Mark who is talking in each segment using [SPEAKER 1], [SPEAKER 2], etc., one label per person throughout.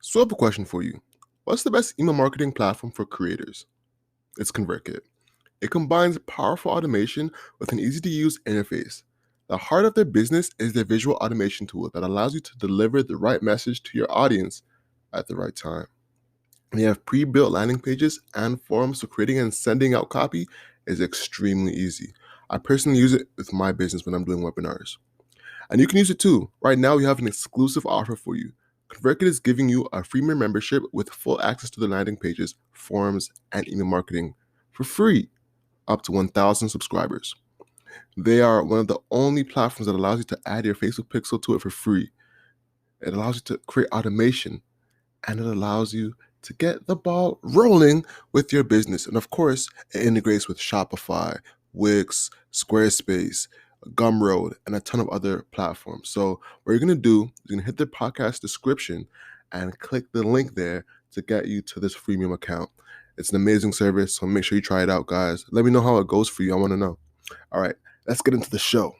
[SPEAKER 1] So I have a question for you. What's the best email marketing platform for creators? It's ConvertKit. It combines powerful automation with an easy-to-use interface. The heart of their business is their visual automation tool that allows you to deliver the right message to your audience at the right time. They have pre-built landing pages and forums, so creating and sending out copy is extremely easy. I personally use it with my business when I'm doing webinars. And you can use it too. Right now, we have an exclusive offer for you. ConvertKit is giving you a freemium membership with full access to the landing pages, forums, and email marketing for free, up to 1,000 subscribers. They are one of the only platforms that allows you to add your Facebook pixel to it for free. It allows you to create automation, and it allows you to get the ball rolling with your business. And of course, it integrates with Shopify, Wix, Squarespace, Gumroad, and a ton of other platforms. So what you're going to do is you're going to hit the podcast description and click the link there to get you to this freemium account. It's an amazing service, so make sure you try it out, guys. Let me know how it goes for you. I want to know. All right, let's get into the show.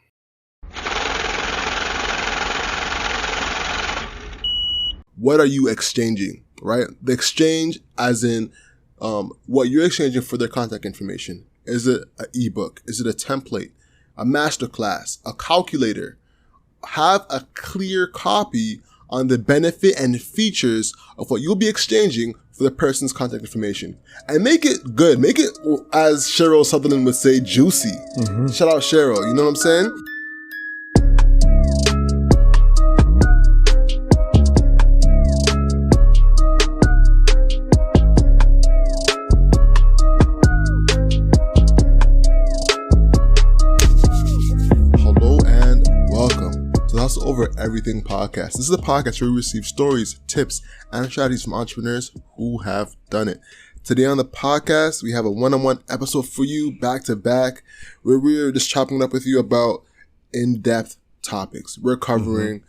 [SPEAKER 1] What are you exchanging, right? The exchange as in what you're exchanging for their contact information. Is it an ebook? Is it a template? A masterclass? A calculator? Have a clear copy on the benefit and features of what you'll be exchanging for the person's contact information. And make it good. Make it, as Cheryl Sutherland would say, juicy. Shout out Cheryl, you know what I'm saying? Over Everything podcast. This is a podcast where we receive stories, tips, and strategies from entrepreneurs who have done it. Today on the podcast, we have a one-on-one episode for you, back to back, where we're just chopping it up with you about in-depth topics. We're covering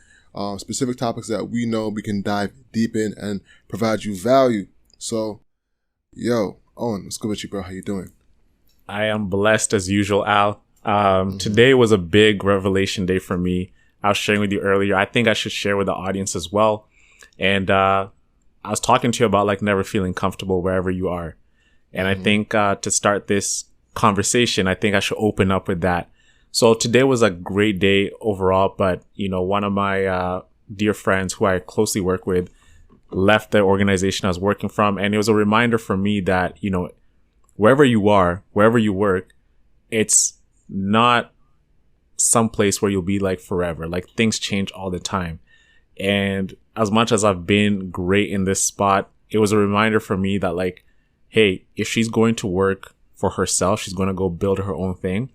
[SPEAKER 1] specific topics that we know we can dive deep in and provide you value. So, yo, Owen, what's good with you, bro? How you doing?
[SPEAKER 2] I am blessed as usual, Al. Today was a big revelation day for me. I was sharing with you earlier. I think I should share with the audience as well. And I was talking to you about like never feeling comfortable wherever you are. And I think to start this conversation, I think I should open up with that. So today was a great day overall, but you know, one of my dear friends who I closely work with left the organization I was working from. And it was a reminder for me that, you know, wherever you are, wherever you work, it's not some place where you'll be like forever. Like things change all the time. And as much as I've been great in this spot, it was a reminder for me that like, hey, if she's going to work for herself, she's going to go build her own thing.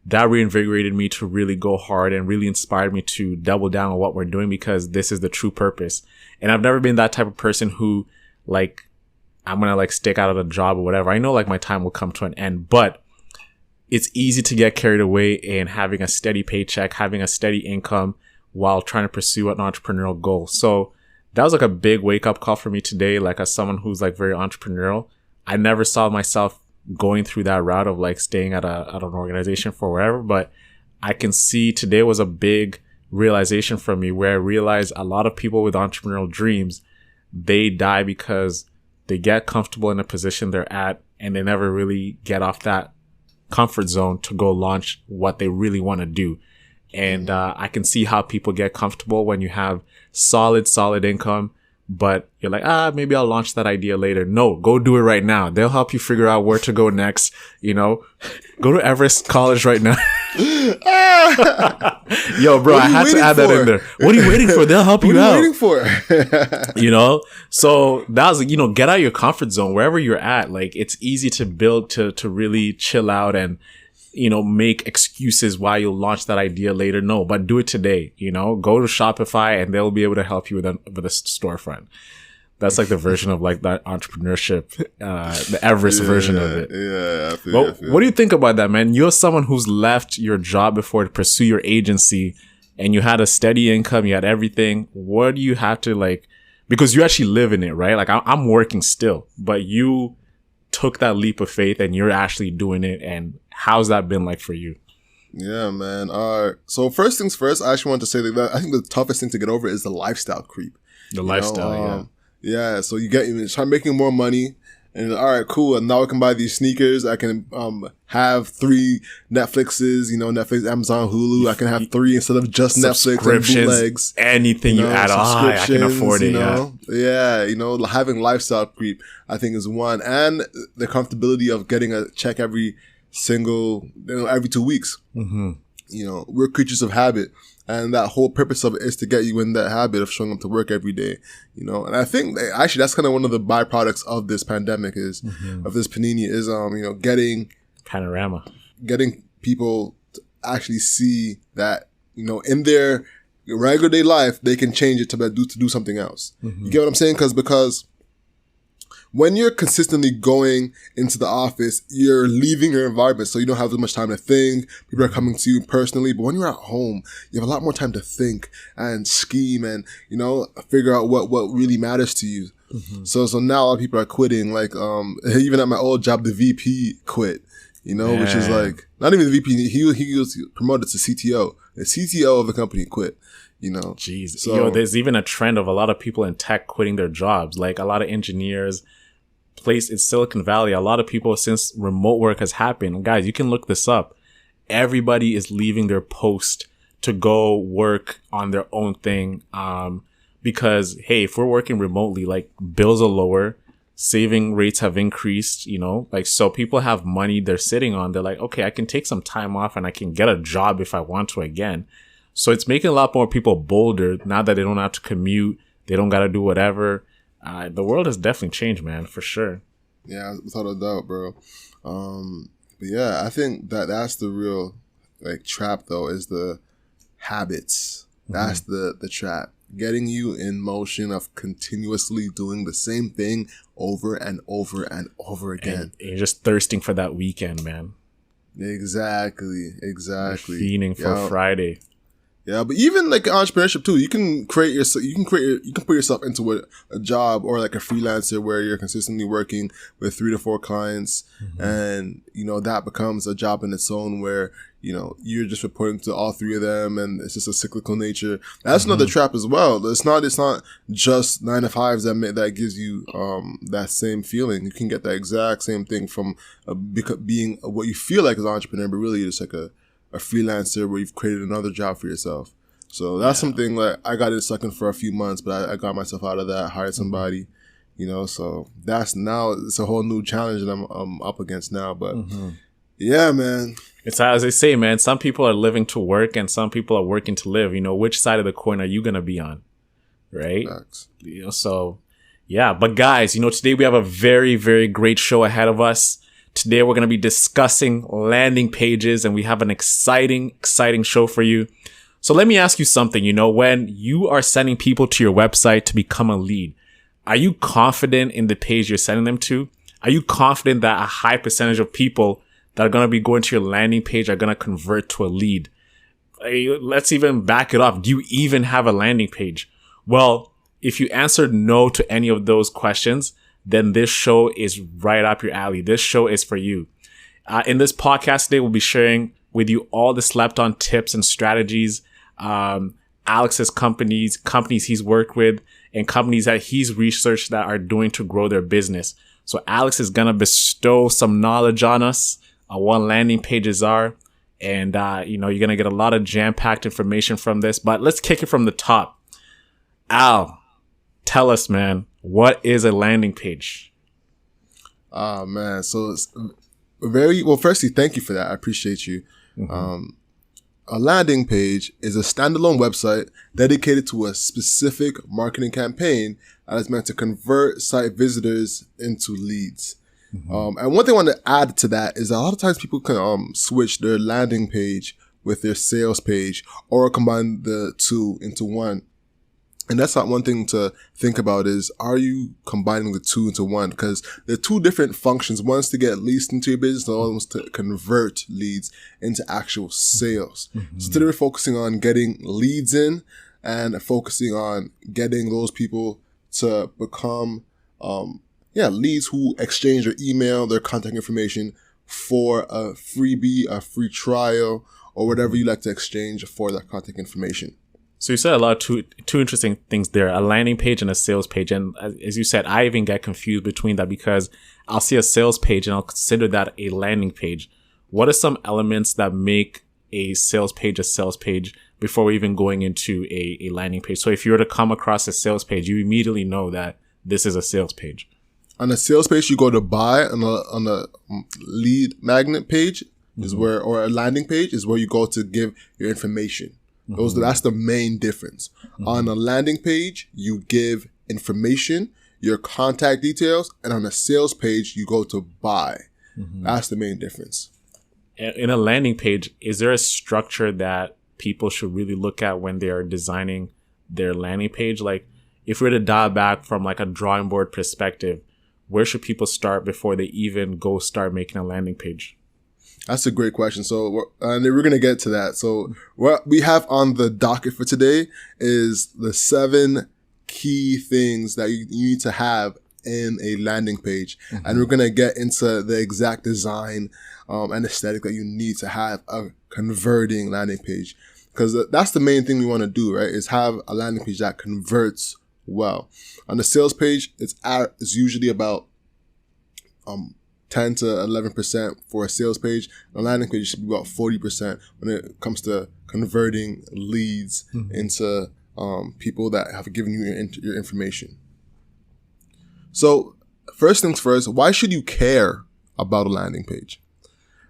[SPEAKER 2] That reinvigorated me to really go hard and really inspired me to double down on what we're doing because this is the true purpose. And I've never been that type of person who like, I'm going to like stick out of a job or whatever. I know like my time will come to an end, but it's easy to get carried away in having a steady paycheck, having a steady income while trying to pursue an entrepreneurial goal. So that was like a big wake up call for me today. Like as someone who's like very entrepreneurial, I never saw myself going through that route of like staying at an organization for wherever, but I can see today was a big realization for me where I realized a lot of people with entrepreneurial dreams, they die because they get comfortable in the position they're at and they never really get off that comfort zone to go launch what they really want to do. And I can see how people get comfortable when you have solid income, but you're like, maybe I'll launch that idea later. No, go do it right now. They'll help you figure out where to go next. You know, go to Everest College right now. Yo, bro, I had to add that in there. What are you waiting for? They'll help you out.
[SPEAKER 1] What are you waiting for?
[SPEAKER 2] You know, so that was, you know, get out of your comfort zone wherever you're at. Like it's easy to build to really chill out and, you know, make excuses why you'll launch that idea later. No, but do it today. You know, go to Shopify and they'll be able to help you with a storefront. That's like the version of like that entrepreneurship, the Everest version of it.
[SPEAKER 1] Yeah, I feel.
[SPEAKER 2] What do you think about that, man? You're someone who's left your job before to pursue your agency and you had a steady income, you had everything. What do you have to like, because you actually live in it, right? Like I'm working still, but you took that leap of faith and you're actually doing it. And how's that been like for you?
[SPEAKER 1] Yeah, man. So first things first, I actually want to say that I think the toughest thing to get over is the lifestyle creep.
[SPEAKER 2] The
[SPEAKER 1] You know,
[SPEAKER 2] lifestyle, yeah.
[SPEAKER 1] yeah. So you start making more money. And all right, cool. And now I can buy these sneakers. I can have 3 Netflixes, Netflix, Amazon, Hulu. I can have 3 instead of just Netflix and bootlegs.
[SPEAKER 2] Anything you add on, I can afford it.
[SPEAKER 1] Yeah, having lifestyle creep, I think, is one, and the comfortability of getting a check every 2 weeks.
[SPEAKER 2] Mm-hmm.
[SPEAKER 1] We're creatures of habit. And that whole purpose of it is to get you in that habit of showing up to work every day, And I think actually that's kind of one of the byproducts of this pandemic of this panini is, getting
[SPEAKER 2] panorama,
[SPEAKER 1] getting people to actually see that, in their regular day life, they can change it to do something else. Mm-hmm. You get what I'm saying? Because when you're consistently going into the office, you're leaving your environment, so you don't have as much time to think. People are coming to you personally. But when you're at home, you have a lot more time to think and scheme and, figure out what really matters to you. Mm-hmm. So now a lot of people are quitting. Like, even at my old job, the VP quit, which is like, not even the VP. He was promoted to CTO. The CTO of the company quit.
[SPEAKER 2] Jeez. So, there's even a trend of a lot of people in tech quitting their jobs. Like a lot of engineers placed in Silicon Valley, a lot of people, since remote work has happened, guys, you can look this up. Everybody is leaving their post to go work on their own thing. Because, hey, if we're working remotely, like bills are lower, saving rates have increased, so people have money they're sitting on. They're like, okay, I can take some time off and I can get a job if I want to again. So it's making a lot more people bolder now that they don't have to commute. They don't got to do whatever. The world has definitely changed, man, for sure.
[SPEAKER 1] Yeah, without a doubt, bro. But yeah, I think that's the real trap, though, is the habits. That's the trap. Getting you in motion of continuously doing the same thing over and over and over again. And
[SPEAKER 2] you're just thirsting for that weekend, man.
[SPEAKER 1] Exactly. You're
[SPEAKER 2] fiending for Friday.
[SPEAKER 1] Yeah, but even like entrepreneurship too, you can put yourself into a job or like a freelancer where you're consistently working with 3 to 4 clients, and that becomes a job in its own where you're just reporting to all 3 of them, and it's just a cyclical nature. That's another trap as well. It's not just 9 to 5s that gives you that same feeling. You can get that exact same thing from being what you feel like as an entrepreneur, but really it's like a freelancer where you've created another job for yourself. So that's something like I got it stuck in for a few months, but I got myself out of that, hired somebody, so it's a whole new challenge that I'm up against now. But yeah, man. It's
[SPEAKER 2] as they say, man, some people are living to work and some people are working to live. Which side of the coin are you going to be on? Right?
[SPEAKER 1] Facts.
[SPEAKER 2] So yeah, but guys, today we have a very, very great show ahead of us. Today, we're going to be discussing landing pages, and we have an exciting show for you. So let me ask you something. When you are sending people to your website to become a lead, are you confident in the page you're sending them to? Are you confident that a high percentage of people that are going to be going to your landing page are going to convert to a lead? Let's even back it up. Do you even have a landing page? Well, if you answered no to any of those questions, then this show is right up your alley. This show is for you. In this podcast today, we'll be sharing with you all the slept-on tips and strategies, Alex's companies he's worked with, and companies that he's researched that are doing to grow their business. So Alex is going to bestow some knowledge on us on what landing pages are. And, you're going to get a lot of jam-packed information from this. But let's kick it from the top. Al, tell us, man. What is a landing page?
[SPEAKER 1] Oh, man. So it's firstly, thank you for that. I appreciate you. A landing page is a standalone website dedicated to a specific marketing campaign that is meant to convert site visitors into leads. And one thing I want to add to that is a lot of times people can switch their landing page with their sales page or combine the two into one. And that's not one thing to think about is, are you combining the two into one? Because they're 2 different functions. One's to get leads into your business, the other one's to convert leads into actual sales. So today we're focusing on getting leads in and focusing on getting those people to become, leads who exchange their email, their contact information for a freebie, a free trial, or whatever you like to exchange for that contact information.
[SPEAKER 2] So you said a lot of two interesting things there, a landing page and a sales page. And as you said, I even get confused between that because I'll see a sales page and I'll consider that a landing page. What are some elements that make a sales page before we're even going into a landing page? So if you were to come across a sales page, you immediately know that this is a sales page.
[SPEAKER 1] On the sales page, you go to buy. On the lead magnet page is where, or a landing page is where you go to give your information. That's the main difference. On a landing page, you give information, your contact details, and on a sales page, you go to buy. That's the main difference.
[SPEAKER 2] In a landing page, is there a structure that people should really look at when they are designing their landing page? Like, if we were to dial back from like a drawing board perspective, where should people start before they even go start making a landing page?
[SPEAKER 1] That's a great question. So we're going to get to that. So what we have on the docket for today is the 7 key things that you need to have in a landing page. And we're going to get into the exact design and aesthetic that you need to have a converting landing page. Because that's the main thing we want to do, right? Is have a landing page that converts well. On the sales page, it's usually about 10 to 11% for a sales page. On a landing page, it should be about 40% when it comes to converting leads into people that have given you your information. So first things first, why should you care about a landing page,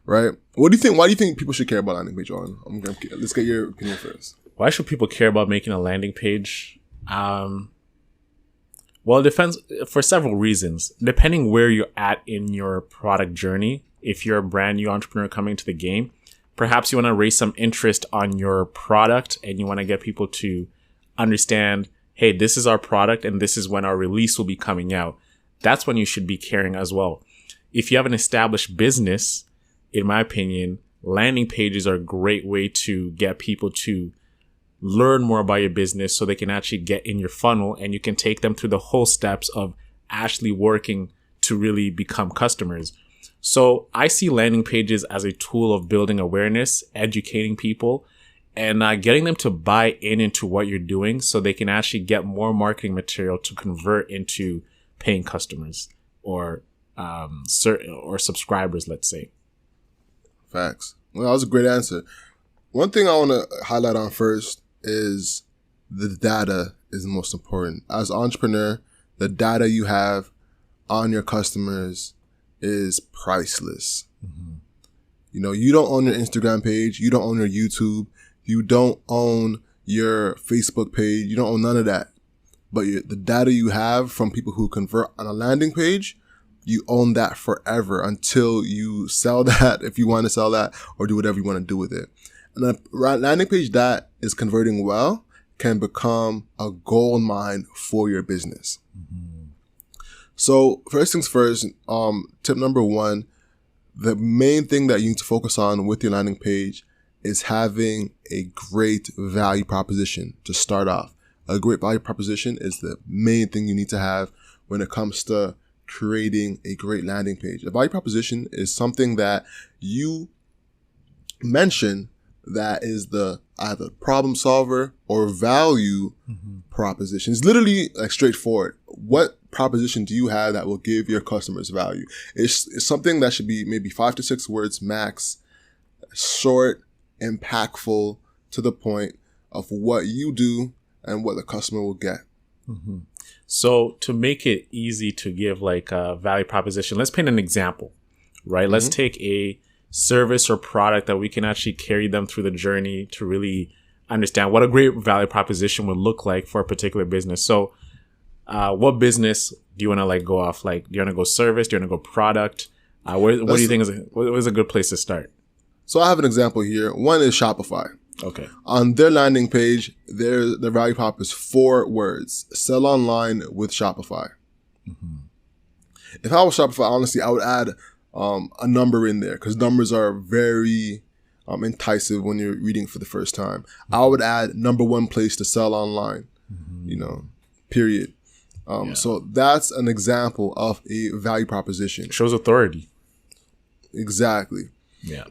[SPEAKER 1] right? What do you think? Why do you think people should care about a landing page, Owen? Let's get your opinion first.
[SPEAKER 2] Why should people care about making a landing page? Well, it depends for several reasons. Depending where you're at in your product journey, if you're a brand new entrepreneur coming to the game, perhaps you want to raise some interest on your product and you want to get people to understand, hey, this is our product and this is when our release will be coming out. That's when you should be caring as well. If you have an established business, in my opinion, landing pages are a great way to get people to learn more about your business so they can actually get in your funnel and you can take them through the whole steps of actually working to really become customers. So I see landing pages as a tool of building awareness, educating people, and getting them to buy into what you're doing so they can actually get more marketing material to convert into paying customers or subscribers, let's say.
[SPEAKER 1] Facts. Well, that was a great answer. One thing I want to highlight on first is the data is the most important. As an entrepreneur, the data you have on your customers is priceless. You know, you don't own your Instagram page. You don't own your YouTube. You don't own your Facebook page. You don't own none of that. But the data you have from people who convert on a landing page, you own that forever until you sell that, if you want to sell that, or do whatever you want to do with it. And a landing page that is converting well can become a gold mine for your business. So first things first, tip number 1, the main thing that you need to focus on with your landing page is having a great value proposition to start off. A great value proposition is the main thing you need to have when it comes to creating a great landing page. A value proposition is something that you mention that is the either problem solver or value proposition. It's literally like straightforward. What proposition do you have that will give your customers value? It's something that should be maybe 5 to 6 words max, short, impactful, to the point of what you do and what the customer will get.
[SPEAKER 2] So to make it easy to give like a value proposition, let's paint an example, right? Let's take a service or product that we can actually carry them through the journey to really understand what a great value proposition would look like for a particular business. So what business do you want to like go off? Like, do you want to go service? Do you want to go product? What do you think is a good place to start?
[SPEAKER 1] So I have an example here. One is Shopify.
[SPEAKER 2] Okay.
[SPEAKER 1] On their landing page, their value prop is 4 words: sell online with Shopify. If I was Shopify, honestly, I would add a number in there because numbers are very enticing when you're reading for the first time. I would add number 1 place to sell online, period. So that's an example of a value proposition.
[SPEAKER 2] Shows authority.
[SPEAKER 1] Exactly.
[SPEAKER 2] Yeah.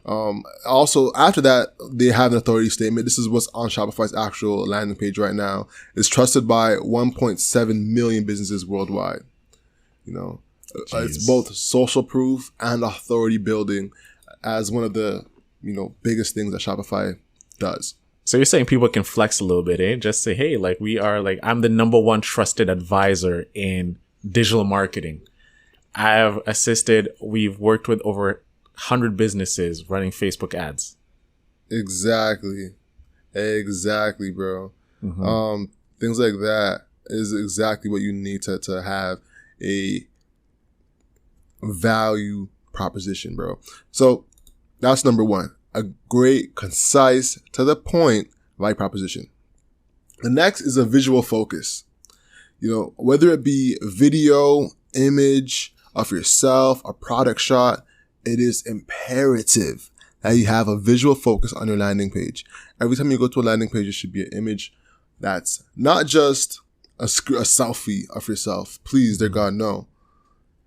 [SPEAKER 1] Also, after that, they have an authority statement. This is what's on Shopify's actual landing page right now. It's trusted by 1.7 million businesses worldwide. You know, it's
[SPEAKER 2] Jeez.
[SPEAKER 1] both social proof and authority building as one of the, biggest things that Shopify does.
[SPEAKER 2] So you're saying people can flex a little bit, eh? Just say, hey, like I'm the number one trusted advisor in digital marketing. We've worked with over 100 businesses running Facebook ads.
[SPEAKER 1] Exactly, bro.
[SPEAKER 2] Mm-hmm.
[SPEAKER 1] Things like that is exactly what you need to have a value proposition, bro. So that's number one. A great, concise, to the point value proposition. The next is a visual focus. Whether it be video, image of yourself, a product shot, it is imperative that you have a visual focus on your landing page. Every time you go to a landing page, it should be an image that's not just a selfie of yourself. Please, dear God, no.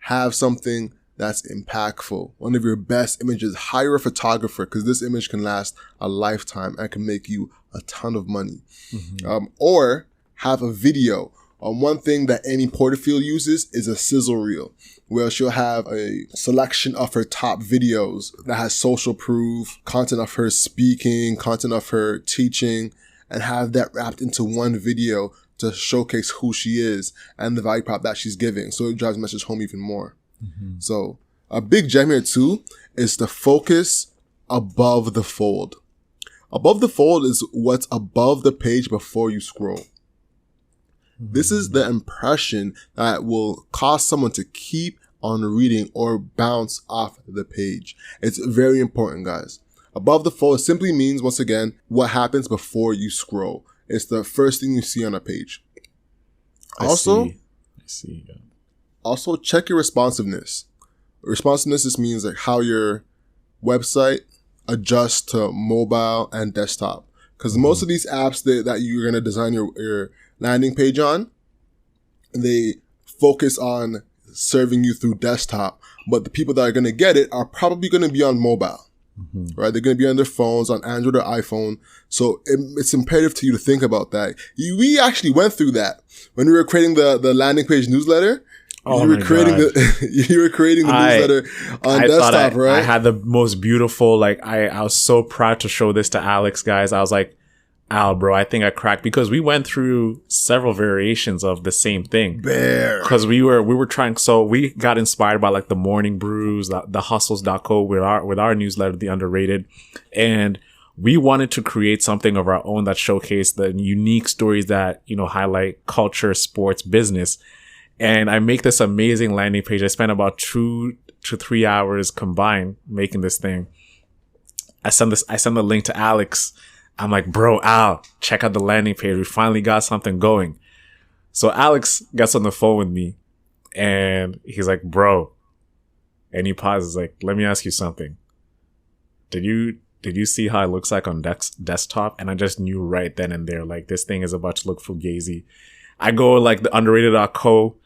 [SPEAKER 1] Have something that's impactful. One of your best images. Hire a photographer because this image can last a lifetime and can make you a ton of money.
[SPEAKER 2] Mm-hmm.
[SPEAKER 1] Or have a video. One thing that Amy Porterfield uses is a sizzle reel, where she'll have a selection of her top videos that has social proof, content of her speaking, content of her teaching, and have that wrapped into one video to showcase who she is and the value prop that she's giving. So it drives the message home even more.
[SPEAKER 2] Mm-hmm.
[SPEAKER 1] So a big gem here too is the focus above the fold. Above the fold is what's above the page before you scroll. This is the impression that will cause someone to keep on reading or bounce off the page. It's very important, guys. Above the fold simply means, once again, what happens before you scroll. It's the first thing you see on a page.
[SPEAKER 2] I see. Yeah.
[SPEAKER 1] Also, check your responsiveness. Responsiveness just means like how your website adjusts to mobile and desktop. Because most of these apps that you're going to design your landing page on, they focus on serving you through desktop, but the people that are going to get it are probably going to be on mobile, right? They're going to be on their phones, on Android or iPhone. So it's imperative to you to think about that. We actually went through that when we were creating the landing page newsletter.
[SPEAKER 2] Oh,
[SPEAKER 1] you were creating the newsletter on desktop, right?
[SPEAKER 2] I had the most beautiful, I was so proud to show this to Alex, guys. I was like, Al, bro, I think I cracked, because we went through several variations of the same thing. Because we were trying, so we got inspired by like the Morning Brews, the hustles.co with our newsletter, The Underrated. And we wanted to create something of our own that showcased the unique stories that, highlight culture, sports, business. And I make this amazing landing page. I spent about 2 to 3 hours combined making this thing. I send the link to Alex. I'm like, bro, Al, check out the landing page. We finally got something going. So Alex gets on the phone with me and he's like, bro, and he pauses like, let me ask you something. Did you see how it looks like on desktop? And I just knew right then and there, like, this thing is about to look fugazi. I go like the underrated.co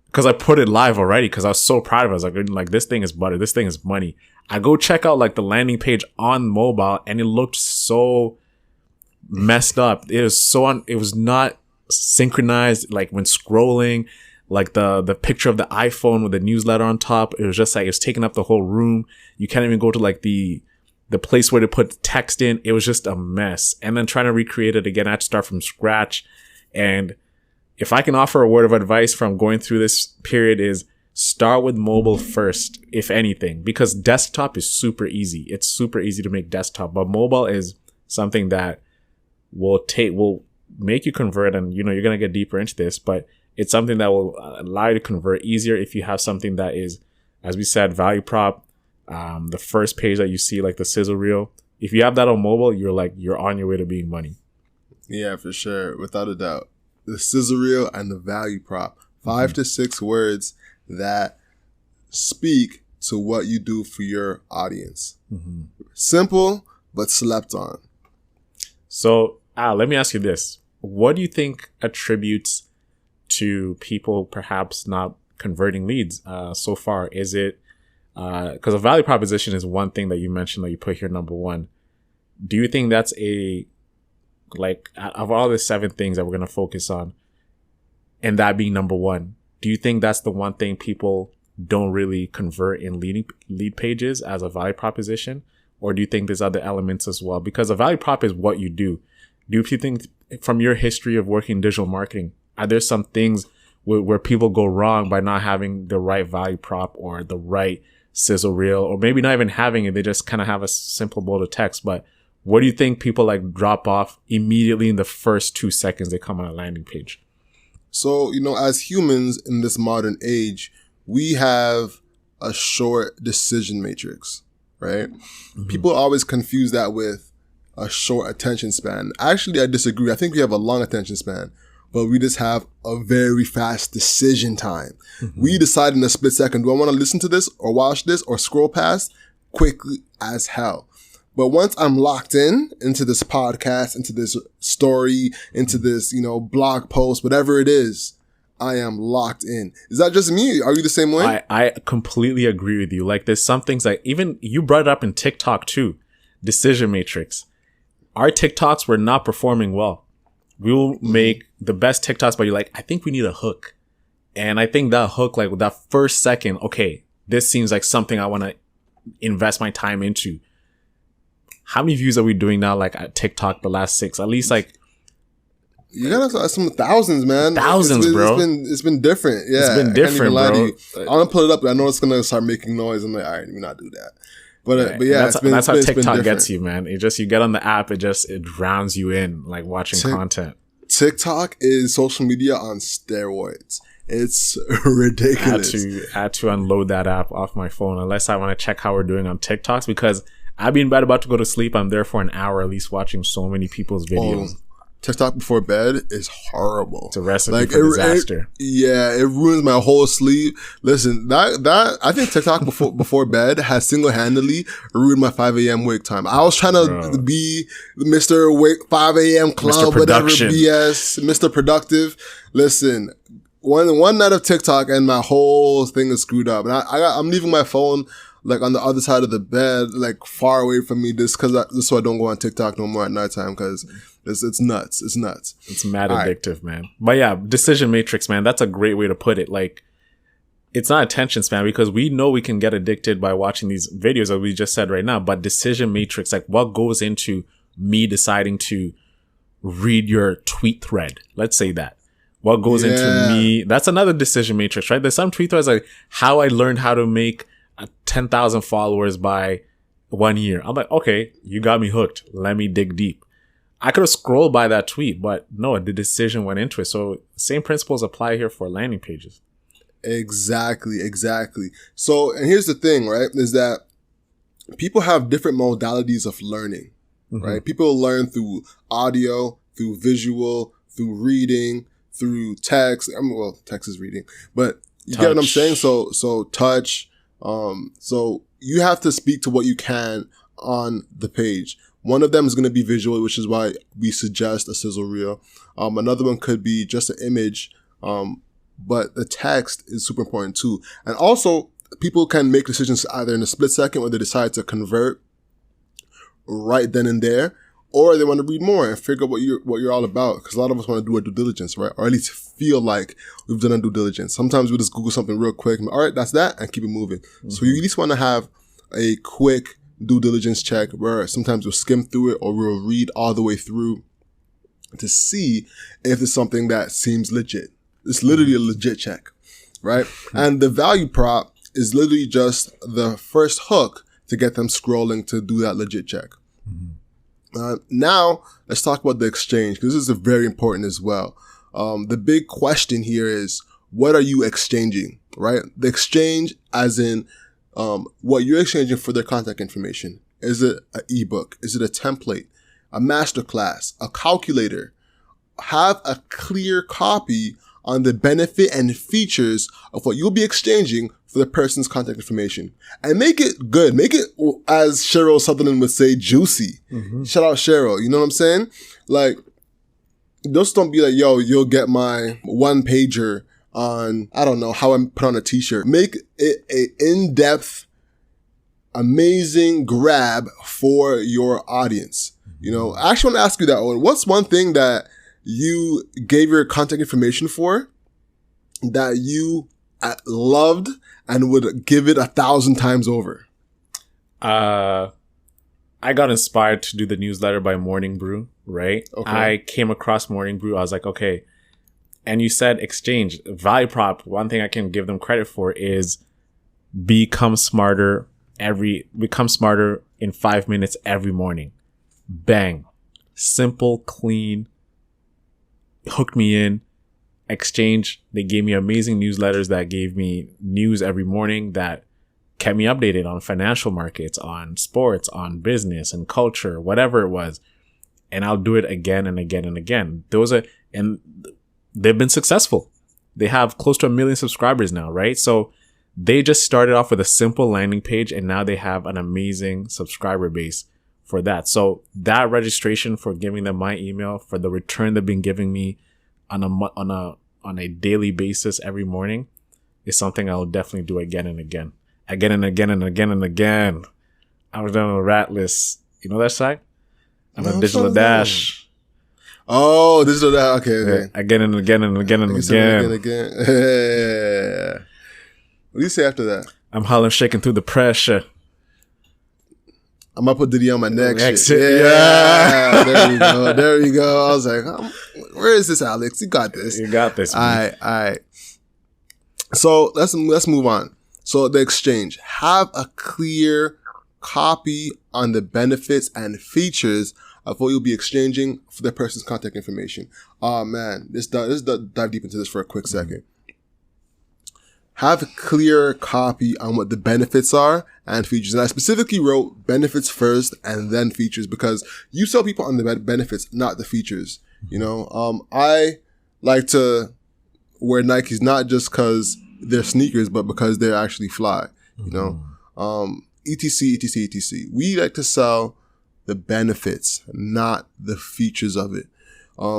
[SPEAKER 2] because I put it live already because I was so proud of it. I was like, this thing is butter. This thing is money. I go check out like the landing page on mobile and it looked so messed up. It was not synchronized. Like when scrolling, like the picture of the iPhone with the newsletter on top, it was just like, it was taking up the whole room. You can't even go to like the place where to put text in. It was just a mess. And then trying to recreate it again, I had to start from scratch. And if I can offer a word of advice from going through this period is start with mobile first, if anything, because desktop is super easy. It's super easy to make desktop, but mobile is something that will make you convert. And, you're going to get deeper into this, but it's something that will allow you to convert easier if you have something that is, as we said, value prop. The first page that you see, like the sizzle reel, if you have that on mobile, you're on your way to being money.
[SPEAKER 1] Yeah, for sure. Without a doubt. The sizzle reel and the value prop. 5 to 6 words that speak to what you do for your audience. Simple, but slept on.
[SPEAKER 2] So, let me ask you this. What do you think attributes to people perhaps not converting leads so far? Is it because a value proposition is one thing that you mentioned that you put here number one. Do you think that's like of all the 7 things that we're going to focus on, and that being number one, do you think that's the one thing people don't really convert in lead pages as a value proposition? Or do you think there's other elements as well? Because a value prop is what you do. Do you think from your history of working in digital marketing, are there some things where people go wrong by not having the right value prop or the right sizzle reel, or maybe not even having it? They just kind of have a simple bold of text. But what do you think people like drop off immediately in the first 2 seconds they come on a landing page?
[SPEAKER 1] So, as humans in this modern age, we have a short decision matrix, right? Mm-hmm. People always confuse that with a short attention span. Actually, I disagree. I think we have a long attention span, but we just have a very fast decision time. Mm-hmm. We decide in a split second, do I want to listen to this or watch this or scroll past? Quickly as hell. But once I'm locked into this podcast, into this story, into this, blog post, whatever it is, I am locked in. Is that just me? Are you the same way?
[SPEAKER 2] I completely agree with you. Like, there's some things like, even you brought it up in TikTok too, decision matrix. Our TikToks were not performing well. We will make the best TikToks, but you're like, I think we need a hook. And I think that hook, like that first second, okay, this seems like something I want to invest my time into. How many views are we doing now, like at TikTok, the last 6? At least like,
[SPEAKER 1] you got some thousands, man.
[SPEAKER 2] Thousands, bro.
[SPEAKER 1] It's been different. Yeah,
[SPEAKER 2] it's been different, bro.
[SPEAKER 1] I'm gonna pull it up. I know it's gonna start making noise. I'm like, all right, let me not do that. But yeah,
[SPEAKER 2] that's how TikTok gets you, man. You get on the app, it drowns you in, like watching content.
[SPEAKER 1] TikTok is social media on steroids. It's ridiculous.
[SPEAKER 2] I had to unload that app off my phone unless I want to check how we're doing on TikToks, because I've been about to go to sleep. I'm there for an hour at least watching so many people's videos.
[SPEAKER 1] TikTok before bed is horrible.
[SPEAKER 2] It's a recipe for disaster.
[SPEAKER 1] It ruins my whole sleep. Listen, that I think TikTok before bed has single-handedly ruined my 5 a.m. wake time. I was trying to be Mr. Wake 5 a.m. club, whatever BS, Mr. Productive. Listen, one night of TikTok and my whole thing is screwed up. And I'm leaving my phone like on the other side of the bed, like far away from me, just so I don't go on TikTok no more at nighttime, because it's nuts. It's nuts.
[SPEAKER 2] It's mad addictive, man. But yeah, decision matrix, man. That's a great way to put it. Like, it's not attention span, because we know we can get addicted by watching these videos that we just said right now. But decision matrix, like what goes into me deciding to read your tweet thread? Let's say that. What goes into me? That's another decision matrix, right? There's some tweet threads like how I learned how to make 10,000 followers by 1 year. I'm like, okay, you got me hooked. Let me dig deep. I could have scrolled by that tweet, but no, the decision went into it. So same principles apply here for landing pages.
[SPEAKER 1] Exactly. So, and here's the thing, right, is that people have different modalities of learning, right? People learn through audio, through visual, through reading, through text. Text is reading, but you get what I'm saying? So touch. So you have to speak to what you can on the page. One of them is going to be visual, which is why we suggest a sizzle reel. Another one could be just an image. But the text is super important too. And also, people can make decisions either in a split second, or they decide to convert right then and there, or they want to read more and figure out what you're all about. Because a lot of us want to do our due diligence, right? Or at least feel like we've done our due diligence. Sometimes we just Google something real quick. All right, that's that, and keep it moving. So you at least want to have a quick due diligence check, where sometimes we'll skim through it or we'll read all the way through to see if it's something that seems legit. It's literally a legit check, right? And the value prop is literally just the first hook to get them scrolling to do that legit check. Now, let's talk about the exchange, because this is very important as well. The big question here is, what are you exchanging, right? The exchange as in what you're exchanging for their contact information. Is it an ebook? Is it a template? A masterclass? A calculator? Have a clear copy on the benefit and features of what you'll be exchanging for the person's contact information. And make it good. Make it, as Cheryl Sutherland would say, juicy. Shout out Cheryl. You know what I'm saying? Like, just don't be like, yo, you'll get my one pager on, I don't know, how I put on a t-shirt. Make it a in-depth amazing grab for your audience. I actually want to ask you that, Owen. What's one thing that you gave your contact information for that you loved and would give it 1,000 times over?
[SPEAKER 2] I got inspired to do the newsletter by Morning Brew, right?
[SPEAKER 1] Okay.
[SPEAKER 2] I came across Morning Brew. I was like, okay. And you said exchange. Value prop, one thing I can give them credit for is become smarter in 5 minutes every morning. Bang. Simple, clean, hooked me in. Exchange, they gave me amazing newsletters that gave me news every morning that kept me updated on financial markets, on sports, on business and culture, whatever it was. And I'll do it again and again and again. And they've been successful. They have close to 1 million subscribers now, right? So they just started off with a simple landing page and now they have an amazing subscriber base for that. So that registration for giving them my email, for the return they've been giving me on a daily basis every morning, is something I'll definitely do again and again. Again and again and again and again. I was on a rat list. You know that site? On a digital dash.
[SPEAKER 1] Oh, digital dash. Okay.
[SPEAKER 2] Yeah, again and again and again and again.
[SPEAKER 1] Yeah. What do you say after that?
[SPEAKER 2] I'm Harlem shaking through the pressure.
[SPEAKER 1] I'm gonna put Diddy on my neck.
[SPEAKER 2] Exit.
[SPEAKER 1] Yeah. There you go. I was like, where is this, Alex? You got this.
[SPEAKER 2] You got this.
[SPEAKER 1] All right. So let's move on. So the exchange, have a clear copy on the benefits and features of what you'll be exchanging for the person's contact information. Oh man, let's dive deep into this for a quick second. Have a clear copy on what the benefits are and features. And I specifically wrote benefits first and then features because you sell people on the benefits, not the features. I like to wear Nikes not just because they're sneakers, but because they're actually fly. etc. We like to sell the benefits, not the features of it.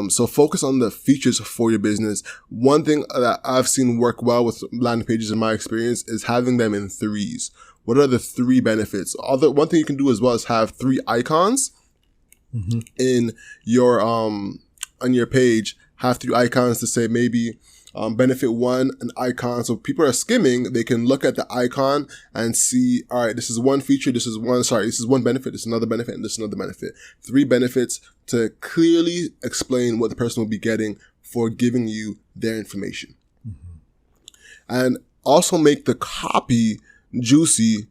[SPEAKER 1] So focus on the features for your business. One thing that I've seen work well with landing pages in my experience is having them in threes. What are the 3 benefits? One thing you can do as well is have 3 icons in your, on your page. Have 3 icons to say maybe, benefit 1, an icon. So people are skimming, they can look at the icon and see, all right, this is one feature, this is one benefit, this is another benefit, and this is another benefit. 3 benefits to clearly explain what the person will be getting for giving you their information. And also make the copy juicy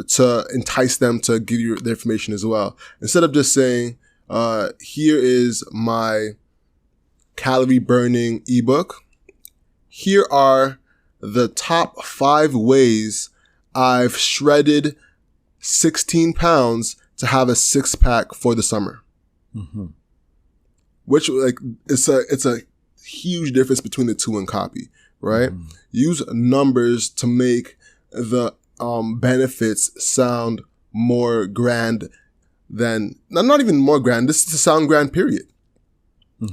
[SPEAKER 1] to entice them to give you their information as well. Instead of just saying, here is my calorie burning ebook. Here are the top 5 ways I've shredded 16 pounds to have a 6-pack for the summer. Which it's a huge difference between the 2 in copy, right? Use numbers to make the benefits sound more grand than, not even more grand. This is to sound grand, period.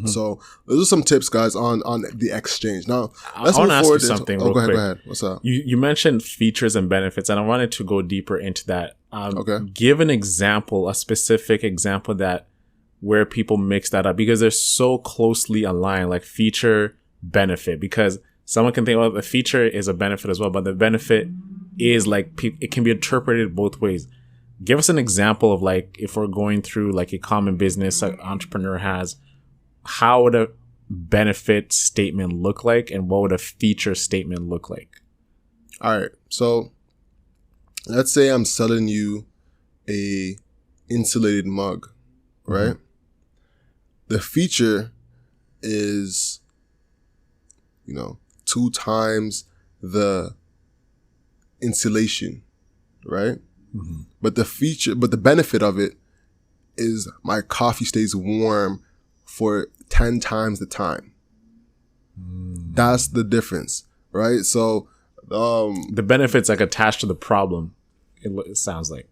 [SPEAKER 1] So those are some tips, guys, on the exchange. Now, let's move forward.
[SPEAKER 2] Ask you something
[SPEAKER 1] go
[SPEAKER 2] real quick.
[SPEAKER 1] ahead. What's up?
[SPEAKER 2] You mentioned features and benefits, and I wanted to go deeper into that.
[SPEAKER 1] Okay.
[SPEAKER 2] Give an example, a specific example that where people mix that up, because they're so closely aligned, like feature, benefit, because someone can think, well, the feature is a benefit as well, but the benefit is like, it can be interpreted both ways. Give us an example of, like, if we're going through like a common business an entrepreneur has, how would a benefit statement look like and what would a feature statement look like?
[SPEAKER 1] All right. So let's say I'm selling you a insulated mug, right? The feature is, 2 times the insulation, right? But the benefit of it is my coffee stays warm for 10 times the time. That's the difference, right? So,
[SPEAKER 2] the benefit's like attached to the problem. It sounds like.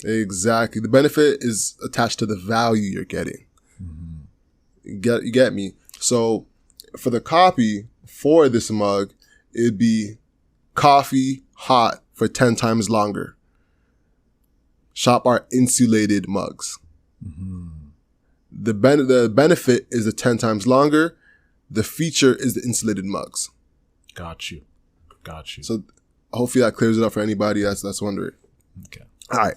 [SPEAKER 1] Exactly. The benefit is attached to the value you're getting. You get me? So for the copy for this mug, it'd be coffee hot for 10 times longer. shop our insulated mugs. The benefit is the 10 times longer. The feature is the insulated mugs.
[SPEAKER 2] Got you.
[SPEAKER 1] So hopefully that clears it up for anybody that's wondering.
[SPEAKER 2] Okay.
[SPEAKER 1] All right.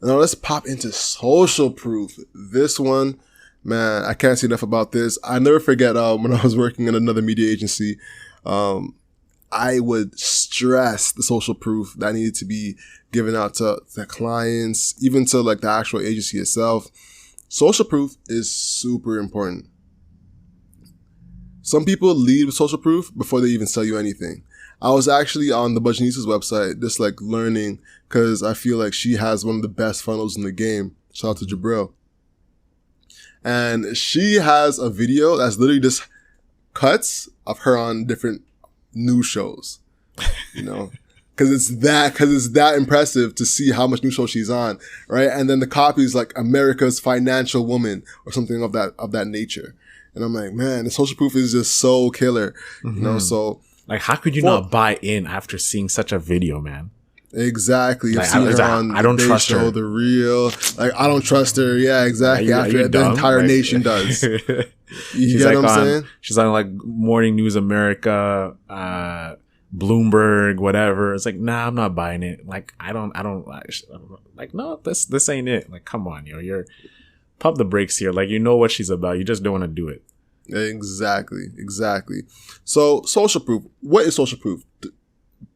[SPEAKER 1] Now let's pop into social proof. This one, man, I can't say enough about this. I never forget when I was working in another media agency, I would stress the social proof that needed to be given out to clients, even to like the actual agency itself. Social proof is super important. Some people lead with social proof before they even sell you anything. I was actually on the Budgetinisa's website just like learning because I feel like she has one of the best funnels in the game. Shout out to Jabril. And she has a video that's literally just cuts of her on different news shows, you know, because it's that impressive to see how much news show she's on, right? And then the copy is like America's financial woman or something of that nature. And I'm like, man, the social proof is just so killer, you know. So
[SPEAKER 2] like, how could you not buy in after seeing such a video, man?
[SPEAKER 1] Exactly.
[SPEAKER 2] Like,
[SPEAKER 1] I don't trust her. The real, like, I don't trust her. Yeah, exactly. After the entire nation does. You get what I'm saying? She's
[SPEAKER 2] on like Morning News America, Bloomberg, whatever. It's like, nah, I'm not buying it. Like, I don't like, no, this ain't it. Like, come on, you're pump the brakes here. Like, you know what she's about. You just don't want to do it.
[SPEAKER 1] Exactly. So social proof. What is social proof?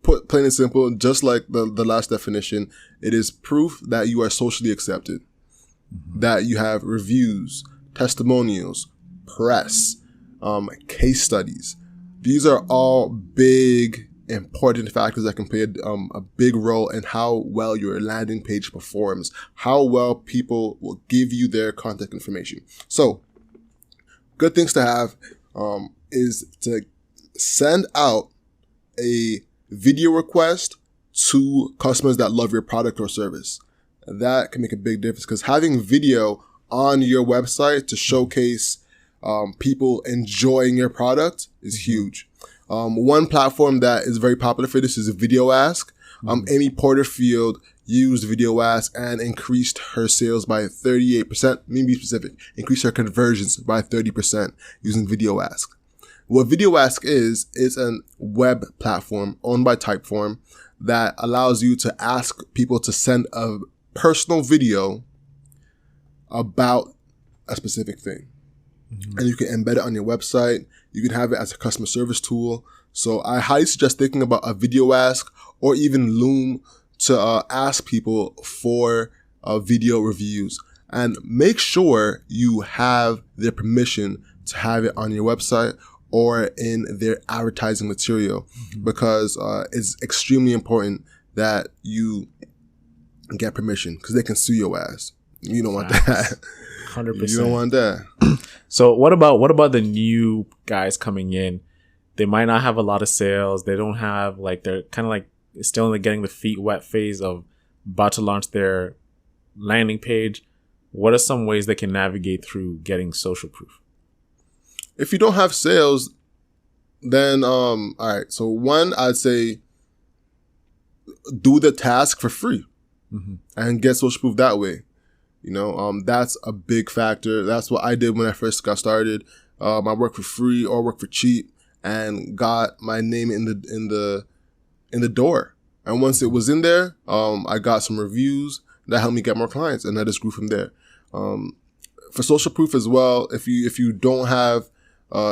[SPEAKER 1] Put plain and simple, just like the last definition, it is proof that you are socially accepted, that you have reviews, testimonials, press, case studies. These are all big, important factors that can play a big role in how well your landing page performs, how well people will give you their contact information. So, good things to have is to send out a video request to customers that love your product or service. That can make a big difference because having video on your website to showcase people enjoying your product is huge. One platform that is very popular for this is Video Ask. Amy Porterfield used Video Ask and increased her sales by 38%. Let me be specific. Increased her conversions by 30% using Video Ask. What Video Ask is a web platform owned by Typeform that allows you to ask people to send a personal video about a specific thing. And you can embed it on your website. You can have it as a customer service tool. So I highly suggest thinking about a Video Ask or even Loom to ask people for video reviews. And make sure you have their permission to have it on your website or in their advertising material, because it's extremely important that you get permission because they can sue your ass. You don't want that.
[SPEAKER 2] 100%.
[SPEAKER 1] You don't want that.
[SPEAKER 2] So what about the new guys coming in? They might not have a lot of sales. They don't have, like, they're kind of like still in the getting the feet wet phase of about to launch their landing page. What are some ways they can navigate through getting social proof?
[SPEAKER 1] If you don't have sales, then, all right. So one, I'd say do the task for free and get social proof that way. You know, that's a big factor. That's what I did when I first got started. I worked for free or worked for cheap and got my name in the door. And once it was in there, I got some reviews that helped me get more clients, and I just grew from there. For social proof as well, if you don't have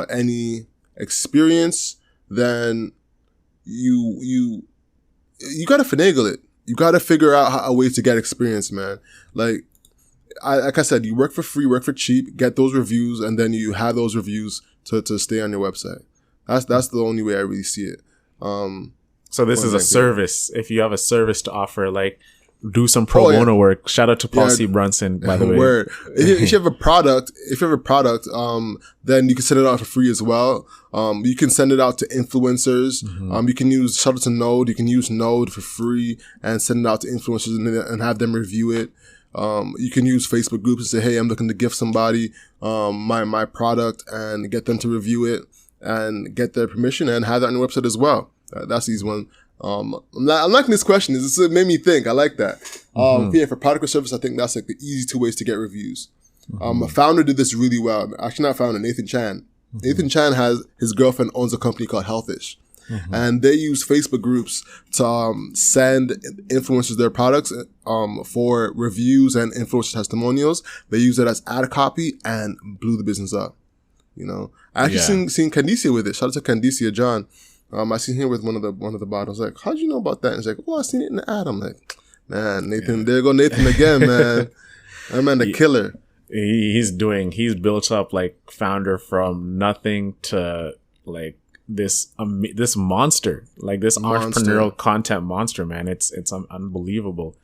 [SPEAKER 1] any experience, then you got to finagle it. You got to figure out a way to get experience, man. Like I said, you work for free, work for cheap, get those reviews, and then you have those reviews to stay on your website. That's the only way I really see it.
[SPEAKER 2] So this is a service. If you have a service to offer, like, do some pro bono work. Shout out to Paul C. Brunson, by the way.
[SPEAKER 1] Word. If you have a product, then you can send it out for free as well. You can send it out to influencers. You can use, shout out to Node. You can use Node for free and send it out to influencers and have them review it. You can use Facebook groups and say, hey, I'm looking to gift somebody my product and get them to review it and get their permission and have that on your website as well. That's the easy one. I'm liking this question. This made me think. I like that. Yeah, for product or service, I think that's like the easy two ways to get reviews. A founder did this really well. Actually, not founder, Nathan Chan. Nathan Chan has his girlfriend owns a company called Healthish. And they use Facebook groups to send influencers their products for reviews and influencer testimonials. They use it as ad copy and blew the business up. You know, I actually seen Candicia with it. Shout out to Candicia John. I seen him with one of the bottles. Like, how'd you know about that? And he's like, oh, I seen it in the ad. I'm like, man, Nathan, there go Nathan again, man. That man, the killer.
[SPEAKER 2] He's built up like founder from nothing to like this monster, like this entrepreneurial content monster, man. It's unbelievable.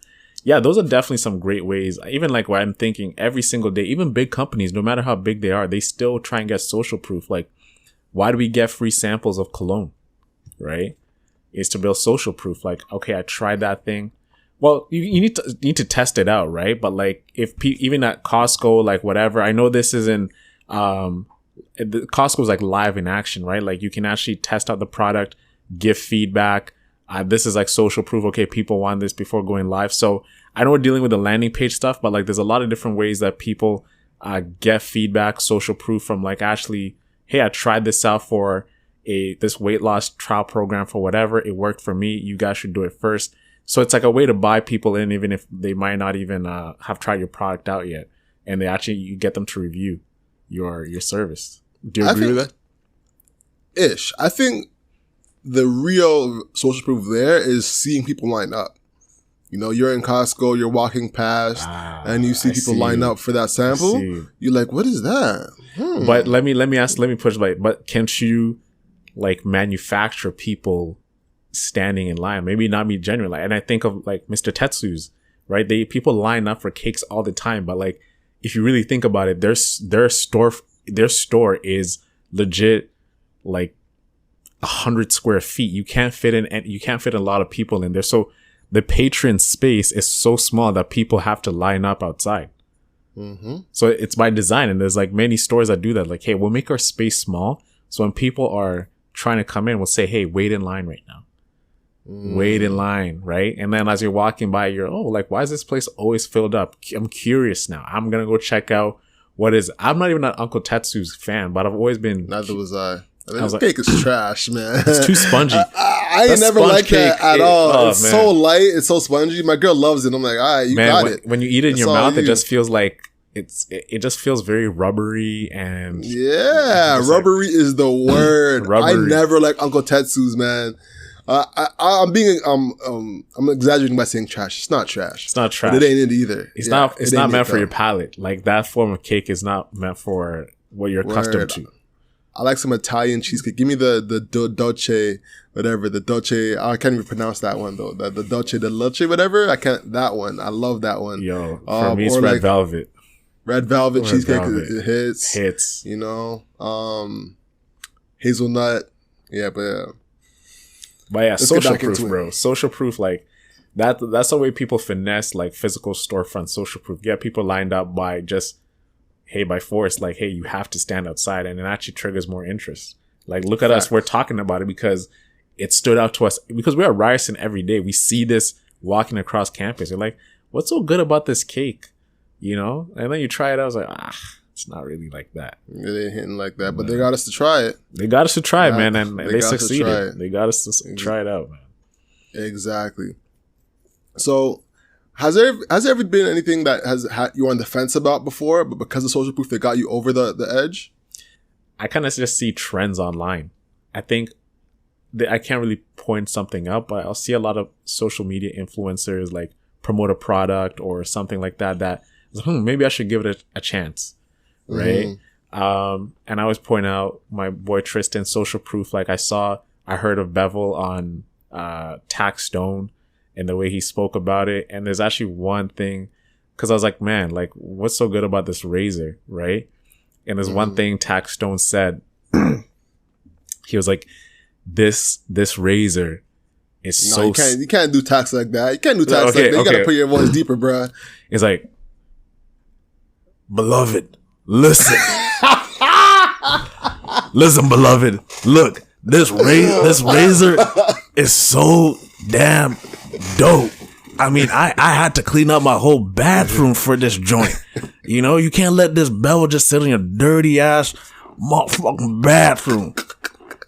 [SPEAKER 2] Yeah, those are definitely some great ways. Even like what I'm thinking every single day, even big companies, no matter how big they are, they still try and get social proof. Like, why do we get free samples of cologne? Right? Is to build social proof. Like, okay, I tried that thing. Well, you need to test it out, right? But like, if even at Costco, like whatever, I know this isn't. Costco is like live in action, right? Like you can actually test out the product, give feedback. This is like social proof. Okay, people want this before going live. So I know we're dealing with the landing page stuff, but like there's a lot of different ways that people get feedback, social proof from like actually, hey, I tried this out for this weight loss trial program for whatever. It worked for me. You guys should do it first. So it's like a way to buy people in, even if they might not even have tried your product out yet, and you get them to review your service. Do you agree with that?
[SPEAKER 1] I think the real social proof there is seeing people line up. You know, you're in Costco, you're walking past, and you see people line up for that sample. You're like, what is that?
[SPEAKER 2] But let me push but can't you like manufacture people standing in line? Maybe not be genuine. Like, and I think of like Mr. Tetsu's, right? People line up for cakes all the time, but like if you really think about it, their store is legit like 100 square feet. You can't fit a lot of people in there. So the patron space is so small that people have to line up outside. So it's by design, and there's like many stores that do that. Like, hey, we'll make our space small, so when people are trying to come in, we'll say, hey, wait in line right now. Wait in line, right? And then as you're walking by, you're, oh, like, why is this place always filled up? I'm curious now. I'm gonna go check out what is. I'm not even an Uncle Tetsu's fan, but I've always been.
[SPEAKER 1] Neither was I. This cake is trash, man.
[SPEAKER 2] It's too spongy.
[SPEAKER 1] I ain't never liked that at all. It's so light. It's so spongy. My girl loves it. I'm like, all right, you got it.
[SPEAKER 2] When you eat it in your mouth, it just feels like it just feels very rubbery and
[SPEAKER 1] rubbery is the word. I never like Uncle Tetsu's, man. I'm exaggerating by saying trash. It's not trash.
[SPEAKER 2] It's not trash.
[SPEAKER 1] But it ain't it either.
[SPEAKER 2] It's not meant for your palate. Like that form of cake is not meant for what you're accustomed to.
[SPEAKER 1] I like some Italian cheesecake. Give me the dolce, whatever. The dolce. I can't even pronounce that one though. The dolce, the leche, whatever. I can't. That one. I love that one.
[SPEAKER 2] Yo, for me, it's red velvet.
[SPEAKER 1] Red velvet cheesecake. It hits.
[SPEAKER 2] Hits.
[SPEAKER 1] You know, hazelnut. Yeah, but
[SPEAKER 2] social proof, bro. Social proof, like that. That's the way people finesse like physical storefront social proof. Get people lined up by just. Hey, by force, like, hey, you have to stand outside, and it actually triggers more interest. Like, look at us. We're talking about it because it stood out to us because we're at Ryerson every day. We see this walking across campus. You're like, what's so good about this cake? You know? And then you try it out. I was like, it's not really like that.
[SPEAKER 1] It ain't hitting like that, but they got us to try it.
[SPEAKER 2] They got us to try it, man, and they succeeded. They got us to try it out, man.
[SPEAKER 1] Exactly. So, Has there ever been anything that has had you on the fence about before, but because of social proof, that got you over the edge?
[SPEAKER 2] I kind of just see trends online. I think I can't really point something out, but I'll see a lot of social media influencers like promote a product or something like that maybe I should give it a chance, right? And I always point out my boy Tristan, social proof. Like I heard of Bevel on Tax Stone. And the way he spoke about it. And there's actually one thing, because I was like, man, like, what's so good about this razor, right? And there's one thing Tax Stone said. He was like, this razor is so...
[SPEAKER 1] You can't do tax like that. You can't do tax like that. You gotta put your voice deeper, bro.
[SPEAKER 2] It's like, beloved, listen. Listen, beloved, look, this razor
[SPEAKER 3] is so damn dope. I mean, I had to clean up my whole bathroom for this joint. You know, you can't let this bevel just sit in your dirty ass motherfucking bathroom.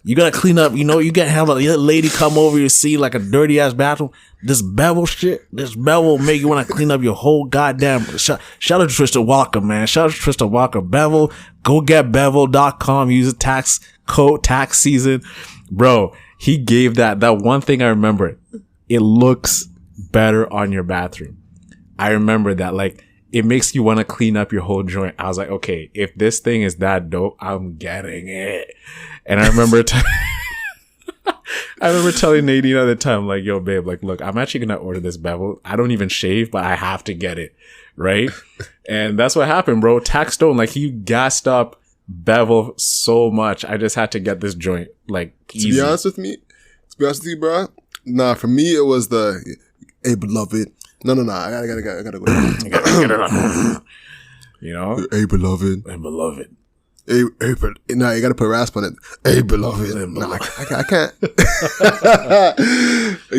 [SPEAKER 3] You gotta clean up, you know, you gotta have a lady come over, you see like a dirty ass bathroom. This bevel will make you wanna clean up your whole goddamn. Shout out to Tristan Walker, man. Shout out to Tristan Walker. Bevel, go get bevel.com, use the tax code, tax season. Bro, he gave that one thing I remember. It looks better on your bathroom. I remember that, like, it makes you want to clean up your whole joint. I was like, okay, if this thing is that dope, I'm getting it. And I remember telling Nadine at the time, like, yo, babe, like, look, I'm actually going to order this bevel. I don't even shave, but I have to get it. Right. And that's what happened, bro. Tax Stone, like, he gassed up bevel so much. I just had to get this joint, like, easy.
[SPEAKER 1] To be honest with you, bro. Nah, for me, it was the, hey, beloved. No. I gotta go.
[SPEAKER 2] You know?
[SPEAKER 1] Hey, beloved.
[SPEAKER 3] Hey, beloved.
[SPEAKER 1] Hey, nah, you gotta put rasp on it. Hey, beloved. Nah, I can't.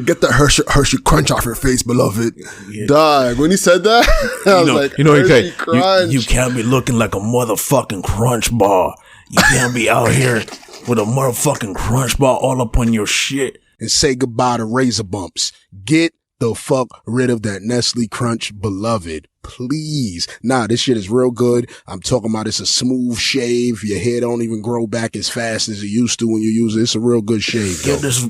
[SPEAKER 1] Get that Hershey crunch off your face, beloved. Yeah. Dog, when he said that, I was like, Hershey crunch.
[SPEAKER 3] You can't be looking like a motherfucking crunch bar. You can't be out here with a motherfucking crunch bar all up on your shit.
[SPEAKER 4] And say goodbye to razor bumps. Get the fuck rid of that Nestle Crunch, beloved. Please. Nah, this shit is real good. I'm talking about it's a smooth shave. Your hair don't even grow back as fast as it used to when you use it. It's a real good shave.
[SPEAKER 3] Get this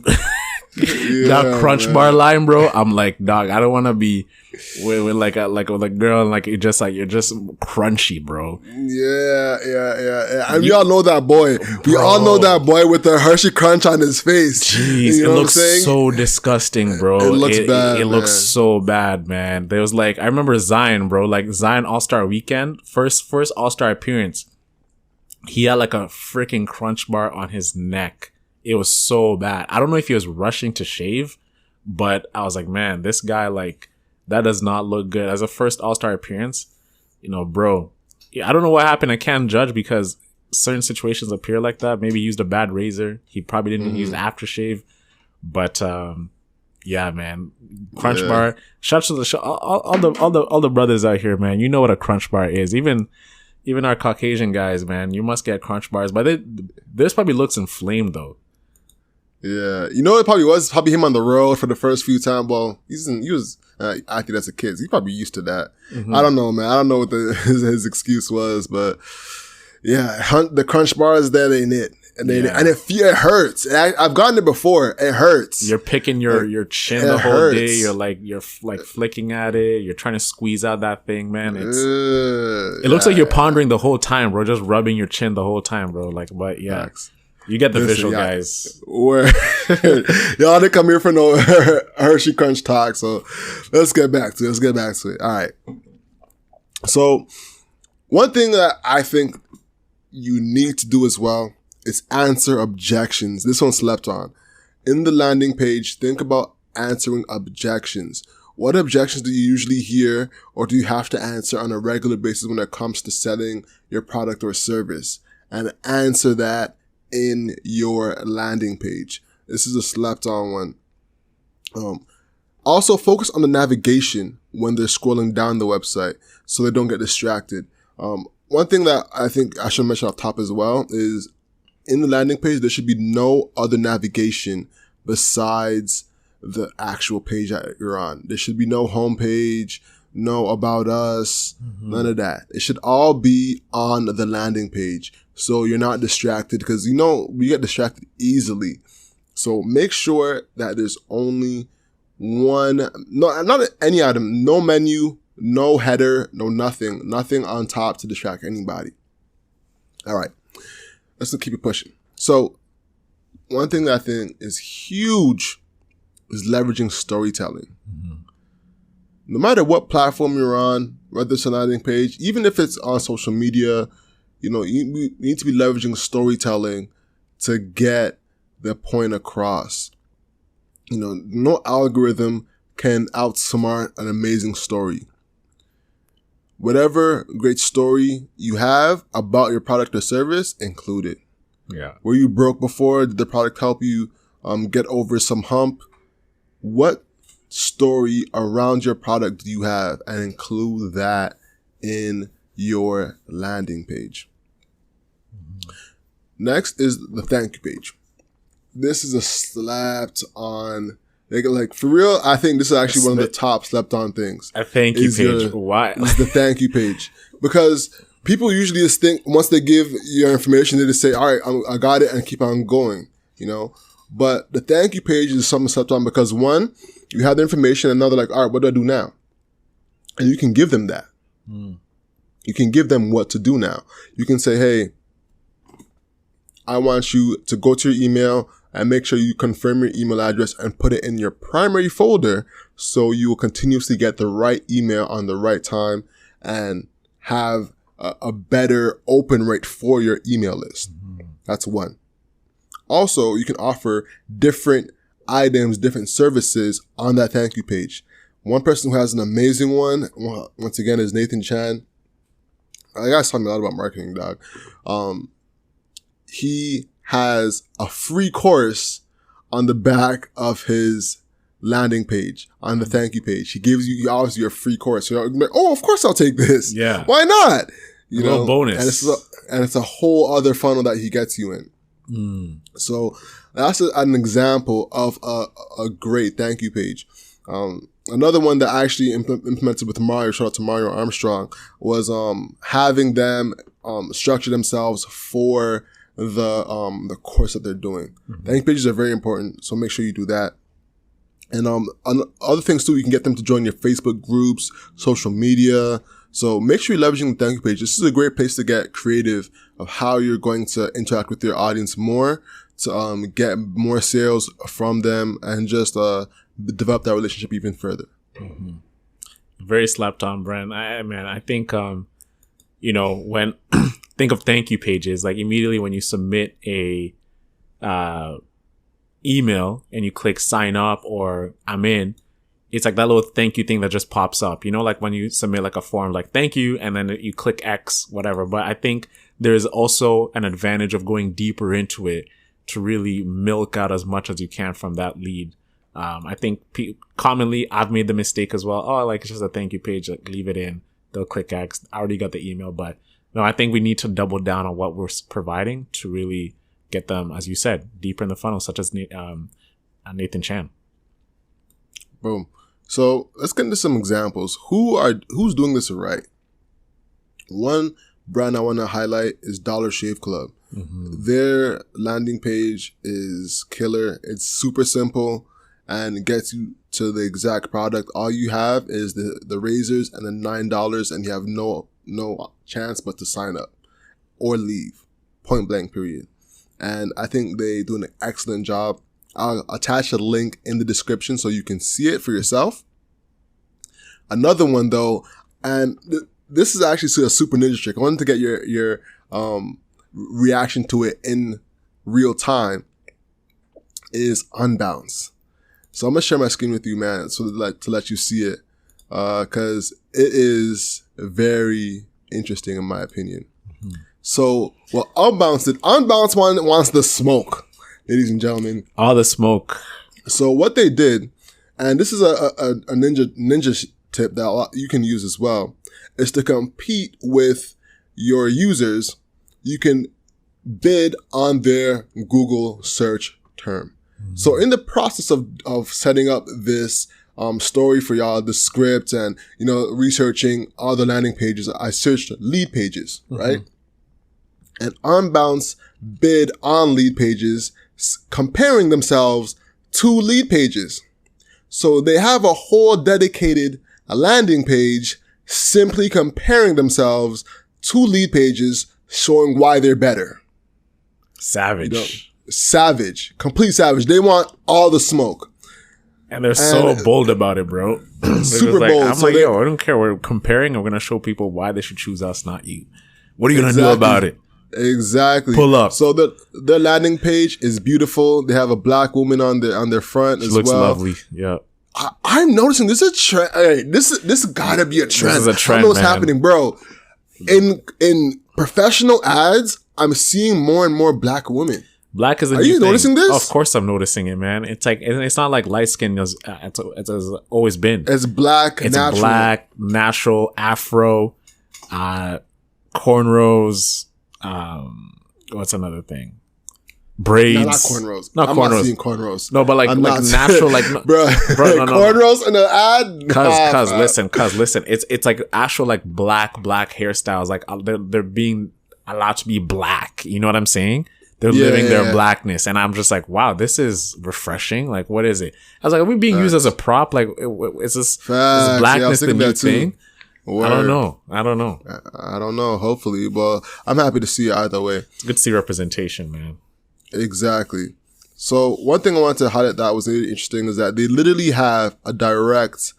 [SPEAKER 2] that crunch bar line, bro. I'm like, dog, I don't want to be with like a girl and like it just like you're just crunchy, bro.
[SPEAKER 1] Yeah. And we all know that boy. We all know that boy with the Hershey crunch on his face.
[SPEAKER 2] Jeez, you know it looks so disgusting, bro.
[SPEAKER 1] It looks bad.
[SPEAKER 2] It looks so bad, man. There was like I remember Zion, bro. Like Zion All-Star Weekend, first All-Star appearance. He had like a freaking crunch bar on his neck. It was so bad. I don't know if he was rushing to shave, but I was like, man, this guy, like, that does not look good. As a first All-Star appearance, you know, bro, I don't know what happened. I can't judge because certain situations appear like that. Maybe he used a bad razor. He probably didn't use aftershave. But, yeah, man, crunch bar. Shout out to all the brothers out here, man. You know what a crunch bar is. Even our Caucasian guys, man, you must get crunch bars. But this probably looks inflamed, though.
[SPEAKER 1] Yeah, you know it probably was him on the road for the first few times. Well, he was acting as a kid. He's probably used to that. I don't know, man. I don't know what his excuse was, but yeah, the crunch bars that ain't it, and it hurts. I've gotten it before. It hurts.
[SPEAKER 2] You're picking your chin the whole day. You're flicking at it. You're trying to squeeze out that thing, man. It looks like you're pondering the whole time, bro. Just rubbing your chin the whole time, bro. Like, but yeah. Facts. You get the visual, guys.
[SPEAKER 1] Y'all didn't come here for no Hershey Crunch talk, so let's get back to it. All right. So, one thing that I think you need to do as well is answer objections. This one slept on. In the landing page, think about answering objections. What objections do you usually hear or do you have to answer on a regular basis when it comes to selling your product or service? And answer that in your landing page. This is a slept on one. Also focus on the navigation when they're scrolling down the website so they don't get distracted. One thing that I think I should mention off top as well is in the landing page, there should be no other navigation besides the actual page that you're on. There should be no homepage, no about us, none of that. It should all be on the landing page. So you're not distracted because, you know, we get distracted easily. So make sure that there's only one, not any item, no menu, no header, no nothing on top to distract anybody. All right. Let's keep it pushing. So one thing that I think is huge is leveraging storytelling. No matter what platform you're on, whether it's a landing page, even if it's on social media, you know, you need to be leveraging storytelling to get the point across. You know, no algorithm can outsmart an amazing story. Whatever great story you have about your product or service, include it.
[SPEAKER 2] Yeah.
[SPEAKER 1] Were you broke before? Did the product help you get over some hump, what story around your product do you have, and include that in your landing page. Next is the thank you page. This is a slapped on, like for real, I think this is actually one of the top slept on things.
[SPEAKER 2] A thank you page. Why?
[SPEAKER 1] Is the thank you page. Because people usually just think once they give your information, they just say, all right, I got it, and keep on going, you know? But the thank you page is something slept on because one, you have the information, and now they're like, all right, what do I do now? And you can give them that. You can give them what to do now. You can say, hey, I want you to go to your email and make sure you confirm your email address and put it in your primary folder so you will continuously get the right email on the right time and have a better open rate for your email list. That's one. Also, you can offer different items, different services on that thank you page. One person who has an amazing one, once again, is Nathan Chan. I guys talking a lot about marketing, dog. He has a free course on the back of his landing page, on the thank you page. He gives you, obviously, your free course. So you're like, oh, of course I'll take this.
[SPEAKER 2] Yeah.
[SPEAKER 1] Why not? You know,
[SPEAKER 2] little bonus.
[SPEAKER 1] And it's a whole other funnel that he gets you in. So that's an example of a great thank you page. Another one that I actually implemented with Mario, shout out to Mario Armstrong, was having them structure themselves for the course that they're doing. Thank you pages are very important, so make sure you do that. And other things too, you can get them to join your Facebook groups, social media. So make sure you're leveraging the thank you page. This is a great place to get creative of how you're going to interact with your audience more, to get more sales from them, and just develop that relationship even further.
[SPEAKER 2] Very slapped on, Brent. I think when think of thank you pages, like immediately when you submit a email and you click sign up or I'm in, it's like that little thank you thing that just pops up, like when you submit like a form, like thank you, and then you click X, whatever. But I think there's also an advantage of going deeper into it to really milk out as much as you can from that lead. I think commonly I've made the mistake as well. Oh, like it's just a thank you page, like leave it in. They'll click X. I already got the email, but no, I think we need to double down on what we're providing to really get them, as you said, deeper in the funnel, such as Nathan Chan.
[SPEAKER 1] Boom. So let's get into some examples. Who's doing this right? One brand I want to highlight is Dollar Shave Club. Their landing page is killer. It's super simple and it gets you to the exact product. All you have is the razors and the $9, and you have no chance but to sign up or leave. Point blank, period. And I think they do an excellent job. I'll attach a link in the description so you can see it for yourself. Another one though, and this is actually a super ninja trick. I wanted to get your reaction to it in real time, is Unbounce. So I'm gonna share my screen with you, man, so to let you see it, because it is very interesting in my opinion. So what Unbounce did, Unbounce wants the smoke, ladies and gentlemen.
[SPEAKER 2] All the smoke.
[SPEAKER 1] So what they did, and this is a ninja tip that you can use as well, is to compete with your users. You can bid on their Google search term. So in the process of setting up this story for y'all, the script, and researching all the landing pages, I searched lead pages, right? And Unbounce bid on lead pages, comparing themselves to lead pages. So they have a whole dedicated landing page simply comparing themselves to lead pages, showing why they're better.
[SPEAKER 2] Savage.
[SPEAKER 1] Savage. Complete savage. They want all the smoke.
[SPEAKER 2] And they're so bold about it, bro.
[SPEAKER 1] Super bold.
[SPEAKER 2] I'm like, yo, I don't care. We're comparing. I'm going to show people why they should choose us, not you. What are you going to do about it?
[SPEAKER 1] Exactly.
[SPEAKER 2] Pull up.
[SPEAKER 1] So the landing page is beautiful. They have a black woman on their front as well.
[SPEAKER 2] Looks lovely. Yeah.
[SPEAKER 1] I'm noticing this is a trend. Hey, this gotta be a trend.
[SPEAKER 2] This is a trend,
[SPEAKER 1] I know what's happening, bro. In professional ads, I'm seeing more and more black women.
[SPEAKER 2] Black is a
[SPEAKER 1] Are
[SPEAKER 2] new
[SPEAKER 1] you
[SPEAKER 2] thing.
[SPEAKER 1] noticing this?
[SPEAKER 2] Of course I'm noticing it, man. It's like, it's not like light skin as it's always been.
[SPEAKER 1] It's black,
[SPEAKER 2] It's
[SPEAKER 1] natural.
[SPEAKER 2] black, natural, afro, cornrows. What's another thing? Braids.
[SPEAKER 1] No, not cornrows.
[SPEAKER 2] Not
[SPEAKER 1] I'm
[SPEAKER 2] cornrows.
[SPEAKER 1] not seeing cornrows.
[SPEAKER 2] No, but like
[SPEAKER 1] I'm not-
[SPEAKER 2] natural, like
[SPEAKER 1] bro.
[SPEAKER 2] no.
[SPEAKER 1] Cornrows in the ad.
[SPEAKER 2] Cause
[SPEAKER 1] Nah,
[SPEAKER 2] listen. It's like actual like black hairstyles. Like they're being allowed to be black. You know what I'm saying? They're living their blackness, and I'm just like, wow, this is refreshing. Like, what is it? I was like, are we being used as a prop? Like, is this
[SPEAKER 1] Facts.
[SPEAKER 2] blackness the
[SPEAKER 1] thinking
[SPEAKER 2] new
[SPEAKER 1] that too.
[SPEAKER 2] thing?
[SPEAKER 1] Word.
[SPEAKER 2] I don't know.
[SPEAKER 1] I don't know. Hopefully, but I'm happy to see it either way.
[SPEAKER 2] It's good to see representation, man.
[SPEAKER 1] Exactly. So one thing I wanted to highlight that was really interesting is that they literally have a direct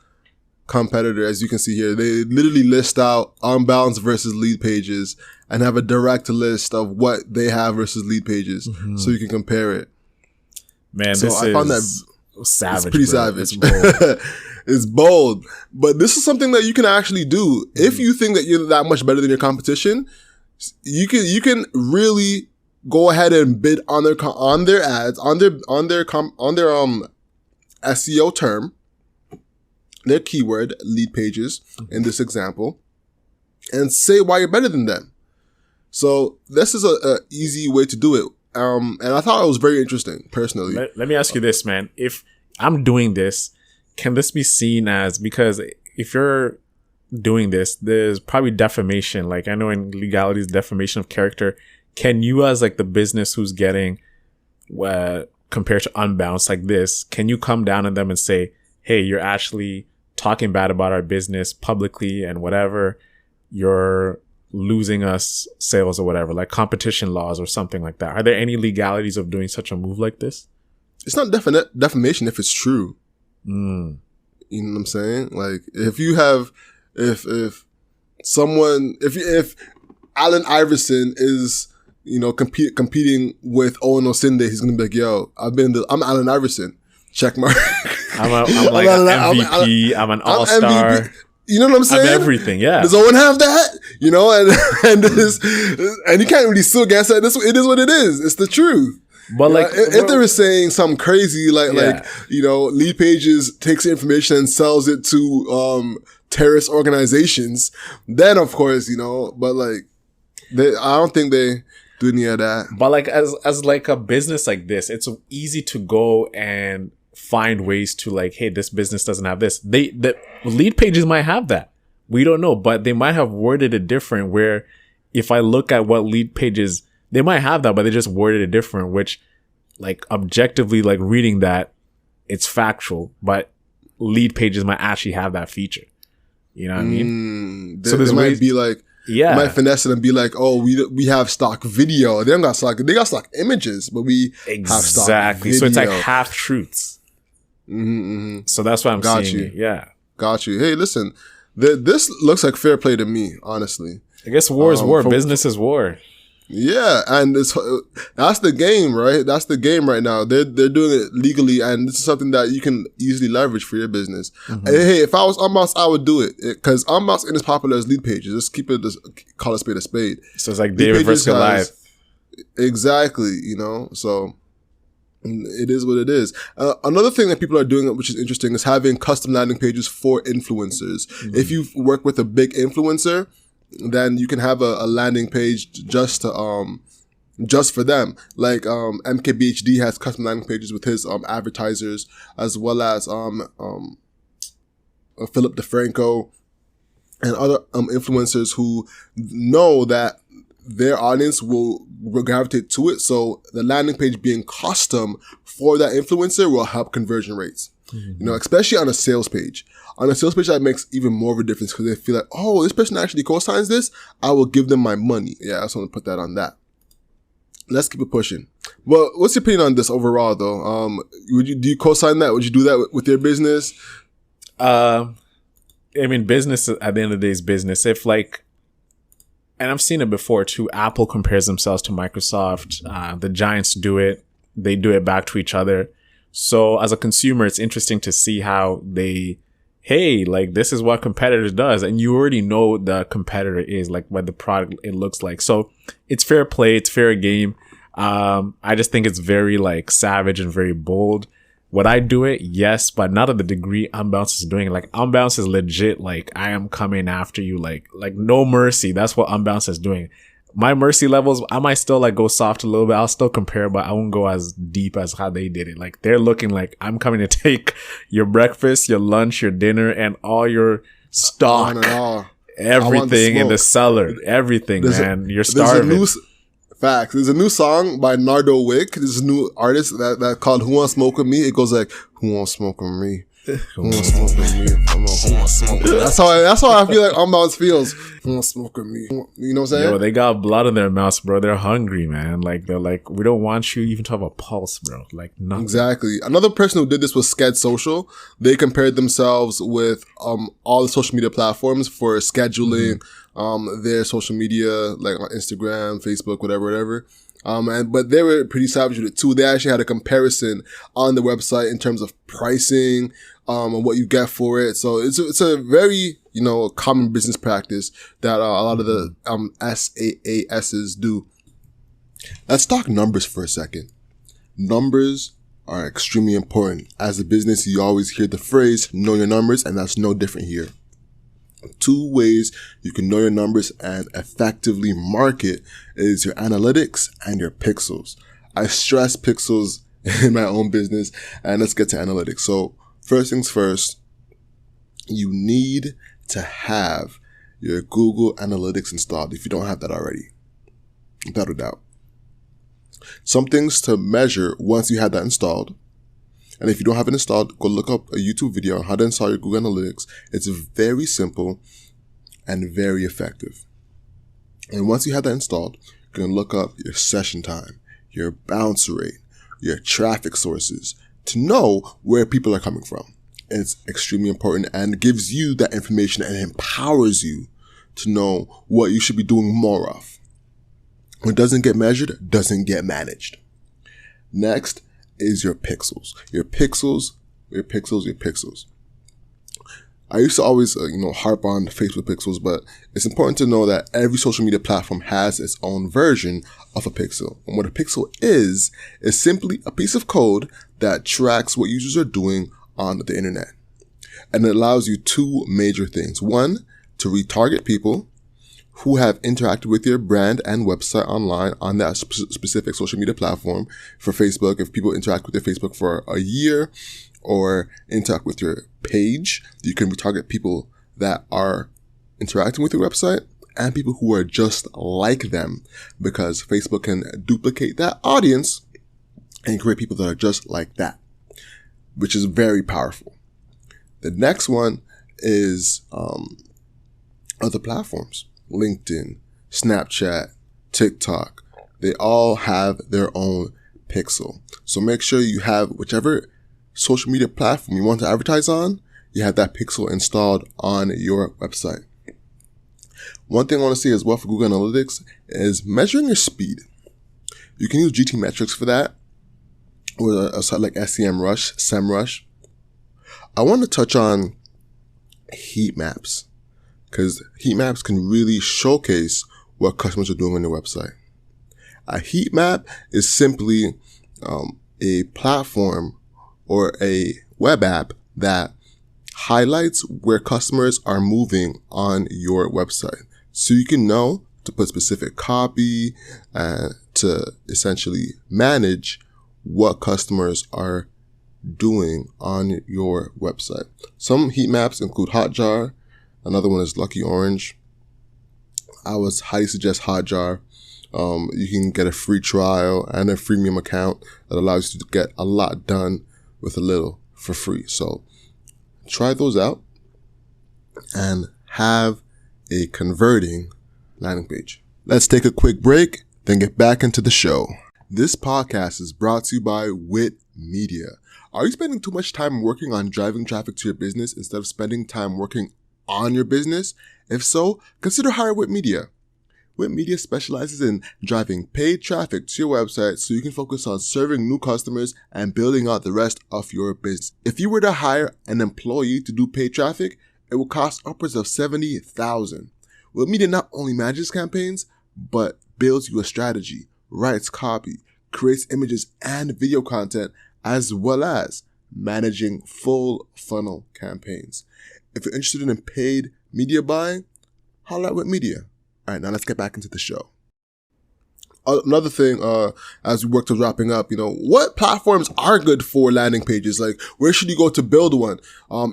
[SPEAKER 1] competitor, as you can see here. They literally list out Unbounce versus Lead Pages and have a direct list of what they have versus Lead Pages, so you can compare it.
[SPEAKER 2] Man,
[SPEAKER 1] So
[SPEAKER 2] this
[SPEAKER 1] I found
[SPEAKER 2] is savage.
[SPEAKER 1] It's pretty
[SPEAKER 2] bro.
[SPEAKER 1] savage.
[SPEAKER 2] It's bold.
[SPEAKER 1] It's bold, but this is something that you can actually do. If you think that you're that much better than your competition, you can really go ahead and bid on their ads, on their SEO term, their keyword Lead Pages in this example, and say why you're better than them. So this is a easy way to do it. And I thought it was very interesting, personally.
[SPEAKER 2] Let me ask you this, man. If I'm doing this, can this be seen as, because if you're doing this, there's probably defamation. Like, I know in legalities, defamation of character. Can you, as like the business who's getting compared to Unbounce like this, can you come down on them and say, hey, you're actually talking bad about our business publicly and whatever, you're losing us sales or whatever, like competition laws or something like that? Are there any legalities of doing such a move like this?
[SPEAKER 1] It's not defamation if it's true.
[SPEAKER 2] Mm.
[SPEAKER 1] You know what I'm saying? Like, if you have, if Allen Iverson is, you know, competing with Owen Osinde, he's gonna be like, yo, I'm Allen Iverson. Check mark.
[SPEAKER 2] I'm like an MVP. I'm an all-star.
[SPEAKER 1] MVP. You know what I'm saying?
[SPEAKER 2] I'm everything, yeah.
[SPEAKER 1] Does Owen have that? You know, and you can't really sue against that. It is what it is. It's the truth.
[SPEAKER 2] But like,
[SPEAKER 1] if they were saying something crazy, like you know, Lead Pages takes information and sells it to terrorist organizations, then of course, you know. But like, I don't think they do any of that.
[SPEAKER 2] But like, as like a business like this, it's easy to go and find ways to like, hey, this business doesn't have this. The Lead Pages might have that. We don't know, but they might have worded it different. Where if I look at what Lead Pages, they might have that, but they just worded it different, which like objectively, like reading that, it's factual, but Lead Pages might actually have that feature. You know what I mean?
[SPEAKER 1] So there might be like,
[SPEAKER 2] yeah,
[SPEAKER 1] might finesse it and be like, oh, we have stock video. They got stock images, but we have stock video.
[SPEAKER 2] So it's like half truths.
[SPEAKER 1] Mm-hmm.
[SPEAKER 2] So that's why I'm
[SPEAKER 1] Got
[SPEAKER 2] seeing
[SPEAKER 1] you.
[SPEAKER 2] it. Yeah.
[SPEAKER 1] Got you. Hey, listen, this looks like fair play to me, honestly.
[SPEAKER 2] I guess war is war. Business is war.
[SPEAKER 1] Yeah, and that's the game, right? That's the game right now. They're doing it legally, and this is something that you can easily leverage for your business.
[SPEAKER 2] Mm-hmm.
[SPEAKER 1] Hey, if I was Unbounce, I would do it because Unbounce ain't as popular as Lead Pages. Just call a spade a spade.
[SPEAKER 2] So it's like David versus Goliath.
[SPEAKER 1] Exactly, you know. So it is what it is. Another thing that people are doing, which is interesting, is having custom landing pages for influencers. Mm-hmm. If you work with a big influencer, then you can have a landing page just for them. Like MKBHD has custom landing pages with his advertisers, as well as Philip DeFranco and other influencers who know that their audience will gravitate to it. So the landing page being custom for that influencer will help conversion rates. Mm-hmm. You know, especially on a sales page. On a sales page, that makes even more of a difference because they feel like, oh, this person actually co-signs this. I will give them my money. Yeah, I just want to put that on that. Let's keep it pushing. Well, what's your opinion on this overall, though? Do you co-sign that? Would you do that with your business?
[SPEAKER 2] I mean, business at the end of the day is business. If like, and I've seen it before too. Apple compares themselves to Microsoft. The giants do it. They do it back to each other. So as a consumer, it's interesting to see how hey, like this is what competitor does. And you already know the competitor is, like what the product it looks like. So it's fair play. It's fair game. I just think it's very like savage and very bold. Would I do it? Yes, but not at the degree Unbounce is doing. Like Unbounce is legit. Like I am coming after you. Like no mercy. That's what Unbounce is doing. My mercy levels, I might still like go soft a little bit. I'll still compare, but I won't go as deep as how they did it. Like they're looking like I'm coming to take your breakfast, your lunch, your dinner, and all your stock, everything in the cellar, everything, man. You're starving.
[SPEAKER 1] Facts. There's a new song by Nardo Wick. There's a new artist that called "Who Wants Smoke with Me." It goes like, "Who wants smoke with me? Who wants smoke with me? Who wants smoke with me?" That's how I feel like Unbounce feels. Who wants smoke with me? You know what I'm saying?
[SPEAKER 2] Yo, they got blood in their mouths, bro. They're hungry, man. Like they're like, we don't want you even to have a pulse, bro. Like nothing.
[SPEAKER 1] Exactly. Another person who did this was Sked Social. They compared themselves with all the social media platforms for scheduling. Their social media, like on Instagram, Facebook, whatever. But they were pretty savage with it too. They actually had a comparison on the website in terms of pricing, and what you get for it. So it's a very, common business practice that a lot of the, SaaSs do. Let's talk numbers for a second. Numbers are extremely important. As a business, you always hear the phrase, know your numbers, and that's no different here. 2 ways you can know your numbers and effectively market is your analytics and your pixels. I stress pixels in my own business, and let's get to analytics. So first things first, you need to have your Google Analytics installed if you don't have that already, without a doubt. Some things to measure once you have that installed. And if you don't have it installed, go look up a YouTube video on how to install your Google Analytics. It's very simple and very effective. And once you have that installed, you can look up your session time, your bounce rate, your traffic sources to know where people are coming from. It's extremely important and gives you that information and empowers you to know what you should be doing more of. What doesn't get measured doesn't get managed. Next is your pixels. Your pixels. I used to always, harp on Facebook pixels, but it's important to know that every social media platform has its own version of a pixel. And what a pixel is simply a piece of code that tracks what users are doing on the internet. And it allows you 2 major things. 1, to retarget people who have interacted with your brand and website online on that specific social media platform. For Facebook, if people interact with your Facebook for a year or interact with your page, you can retarget people that are interacting with your website and people who are just like them, because Facebook can duplicate that audience and create people that are just like that, which is very powerful. The next one is other platforms. LinkedIn, Snapchat, TikTok, they all have their own pixel. So make sure you have whichever social media platform you want to advertise on, you have that pixel installed on your website. One thing I want to say as well for Google Analytics is measuring your speed. You can use GT metrics for that, or a site like SEMrush. I want to touch on heat maps, because heat maps can really showcase what customers are doing on their website. A heat map is simply a platform or a web app that highlights where customers are moving on your website. So you can know to put specific copy to essentially manage what customers are doing on your website. Some heat maps include Hotjar. Another one is Lucky Orange. I would highly suggest Hotjar. You can get a free trial and a freemium account that allows you to get a lot done with a little for free. So try those out and have a converting landing page. Let's take a quick break, then get back into the show. This podcast is brought to you by Wit Media. Are you spending too much time working on driving traffic to your business instead of spending time working on your business? If so, consider hiring Wit Media. Wit Media specializes in driving paid traffic to your website so you can focus on serving new customers and building out the rest of your business. If you were to hire an employee to do paid traffic, it would cost upwards of $70,000. Wit Media not only manages campaigns, but builds you a strategy, writes copy, creates images and video content, as well as managing full funnel campaigns. If you're interested in paid media buying, holla at With Media. All right, now let's get back into the show. Another thing, as we work to wrapping up, what platforms are good for landing pages? Like, where should you go to build one?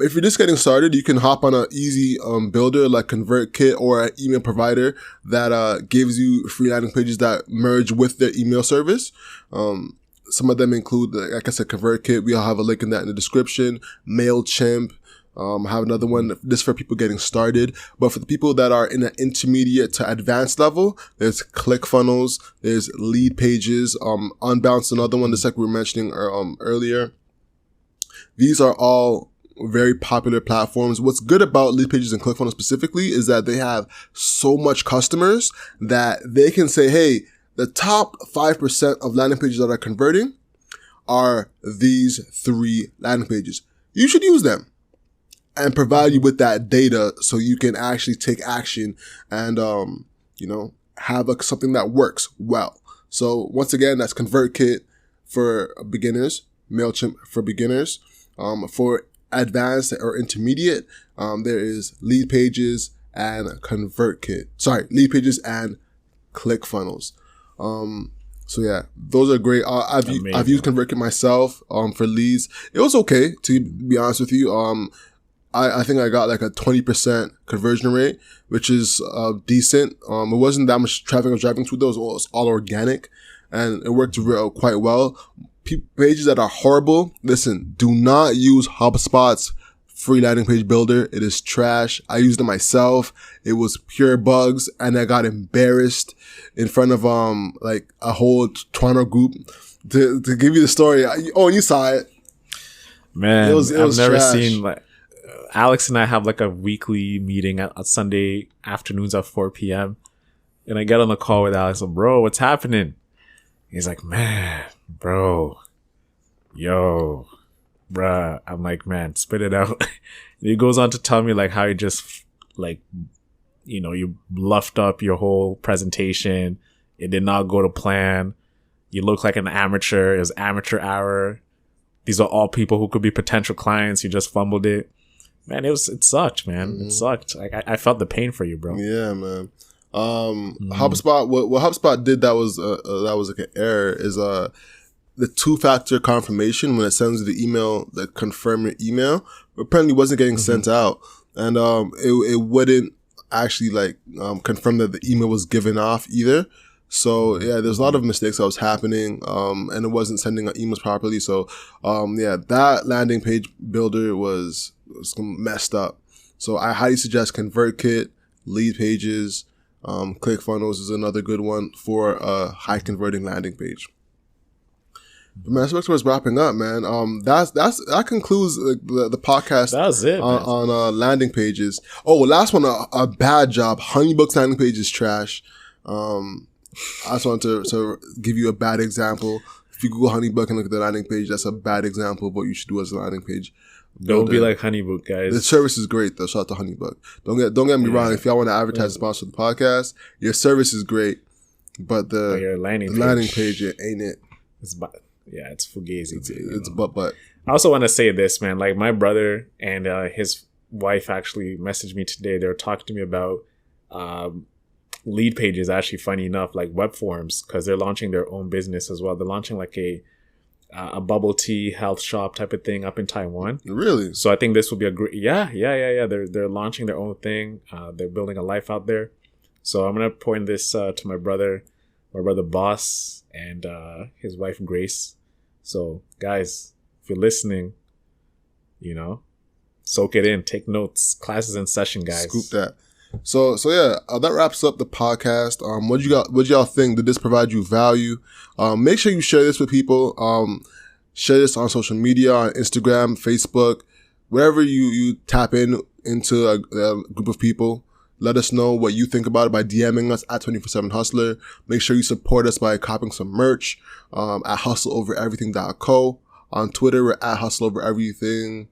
[SPEAKER 1] If you're just getting started, you can hop on an easy builder like ConvertKit or an email provider that gives you free landing pages that merge with their email service. Some of them include, like I said, ConvertKit. We'll have a link in that in the description. MailChimp. I have another one just for people getting started. But for the people that are in an intermediate to advanced level, there's ClickFunnels, there's Lead Pages, Unbounce, another one, just like we were mentioning earlier. These are all very popular platforms. What's good about Lead Pages and ClickFunnels specifically is that they have so much customers that they can say, hey, the top 5% of landing pages that are converting are these 3 landing pages. You should use them. And provide you with that data so you can actually take action and, have something that works well. So once again, that's ConvertKit for beginners, MailChimp for beginners. For advanced or intermediate, there is Lead Pages and ConvertKit. Lead Pages and ClickFunnels. So yeah, those are great. I've used ConvertKit myself, for leads. It was okay, to be honest with you. I think I got like a 20% conversion rate, which is decent. It wasn't that much traffic I was driving through those. It was all organic and it worked quite well. Pages that are horrible, listen, do not use HubSpot's free landing page builder. It is trash. I used it myself. It was pure bugs and I got embarrassed in front of like a whole Toronto group to give you the story. Oh, you saw it.
[SPEAKER 2] Man,
[SPEAKER 1] it was
[SPEAKER 2] I've never
[SPEAKER 1] trash.
[SPEAKER 2] seen like Alex and I have like a weekly meeting at Sunday afternoons at 4 p.m. And I get on the call with Alex. I'm, bro, what's happening? He's like, man, bro, yo, bruh. I'm like, man, spit it out. And he goes on to tell me like how he just like, you bluffed up your whole presentation. It did not go to plan. You look like an amateur. It was amateur hour. These are all people who could be potential clients. You just fumbled it. Man, it sucked, man. Mm-hmm. It sucked. I felt the pain for you, bro.
[SPEAKER 1] Yeah, man. HubSpot, what HubSpot did that was like an error is the 2-factor confirmation when it sends you the email that confirm your email apparently wasn't getting sent out, and it wouldn't actually like confirm that the email was given off either. So yeah, there's a lot of mistakes that was happening, and it wasn't sending out emails properly. So that landing page builder was messed up. So I highly suggest ConvertKit, Lead Pages, ClickFunnels is another good one for a high converting landing page. But man, that's what's wrapping up, man. That concludes the podcast.
[SPEAKER 2] That was it
[SPEAKER 1] on landing pages. Oh, last one, a bad job. Honeybook's landing page is trash. I just wanted to give you a bad example. If you Google Honeybook and look at the landing page, that's a bad example of what you should do as a landing page.
[SPEAKER 2] Don't be like Honeybook, guys.
[SPEAKER 1] The service is great though. Shout out to Honeybook. Don't get me wrong. If y'all want to advertise and sponsor the podcast, your service is great, but
[SPEAKER 2] your landing
[SPEAKER 1] page ain't it.
[SPEAKER 2] It's fugazi.
[SPEAKER 1] It's but.
[SPEAKER 2] I also want to say this, man. Like my brother and his wife actually messaged me today. They were talking to me about Lead Pages. Actually, funny enough, like web forums, because they're launching their own business as well. They're launching like a bubble tea health shop type of thing up in Taiwan.
[SPEAKER 1] Really?
[SPEAKER 2] So I think this will be a great. Yeah. They're launching their own thing. They're building a life out there. So I'm gonna point this to my brother Boss, and his wife Grace. So guys, if you're listening, soak it in, take notes. Classes in session, guys.
[SPEAKER 1] Scoop that. So yeah, that wraps up the podcast. What y'all think? Did this provide you value? Make sure you share this with people. Share this on social media, on Instagram, Facebook, wherever you tap into a group of people. Let us know what you think about it by DMing us at 24/7hustler. Make sure you support us by copying some merch at hustleovereverything.co. On Twitter, we're at hustleovereverything.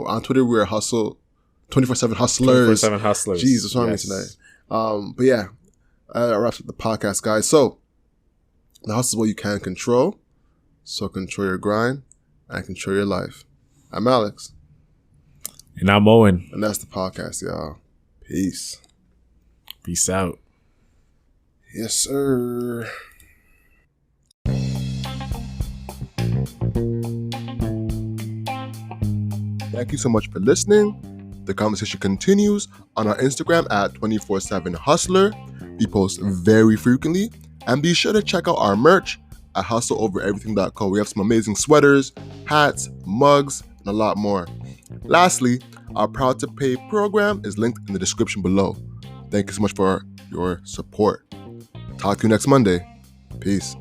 [SPEAKER 1] On Twitter, we're hustle 24/7 hustlers.
[SPEAKER 2] 24/7 hustlers.
[SPEAKER 1] Jeez, what's wrong with me today? But yeah, that wraps up the podcast, guys. So The hustle is what you can control. So control your grind and control your life. I'm Alex.
[SPEAKER 2] And I'm Owen.
[SPEAKER 1] And that's the podcast, y'all. Peace.
[SPEAKER 2] Peace out.
[SPEAKER 1] Yes, sir. Thank you so much for listening. The conversation continues on our Instagram at 247hustler. We post very frequently. And be sure to check out our merch at hustleovereverything.co. We have some amazing sweaters, hats, mugs, and a lot more. Lastly, our Proud to Pay program is linked in the description below. Thank you so much for your support. Talk to you next Monday. Peace.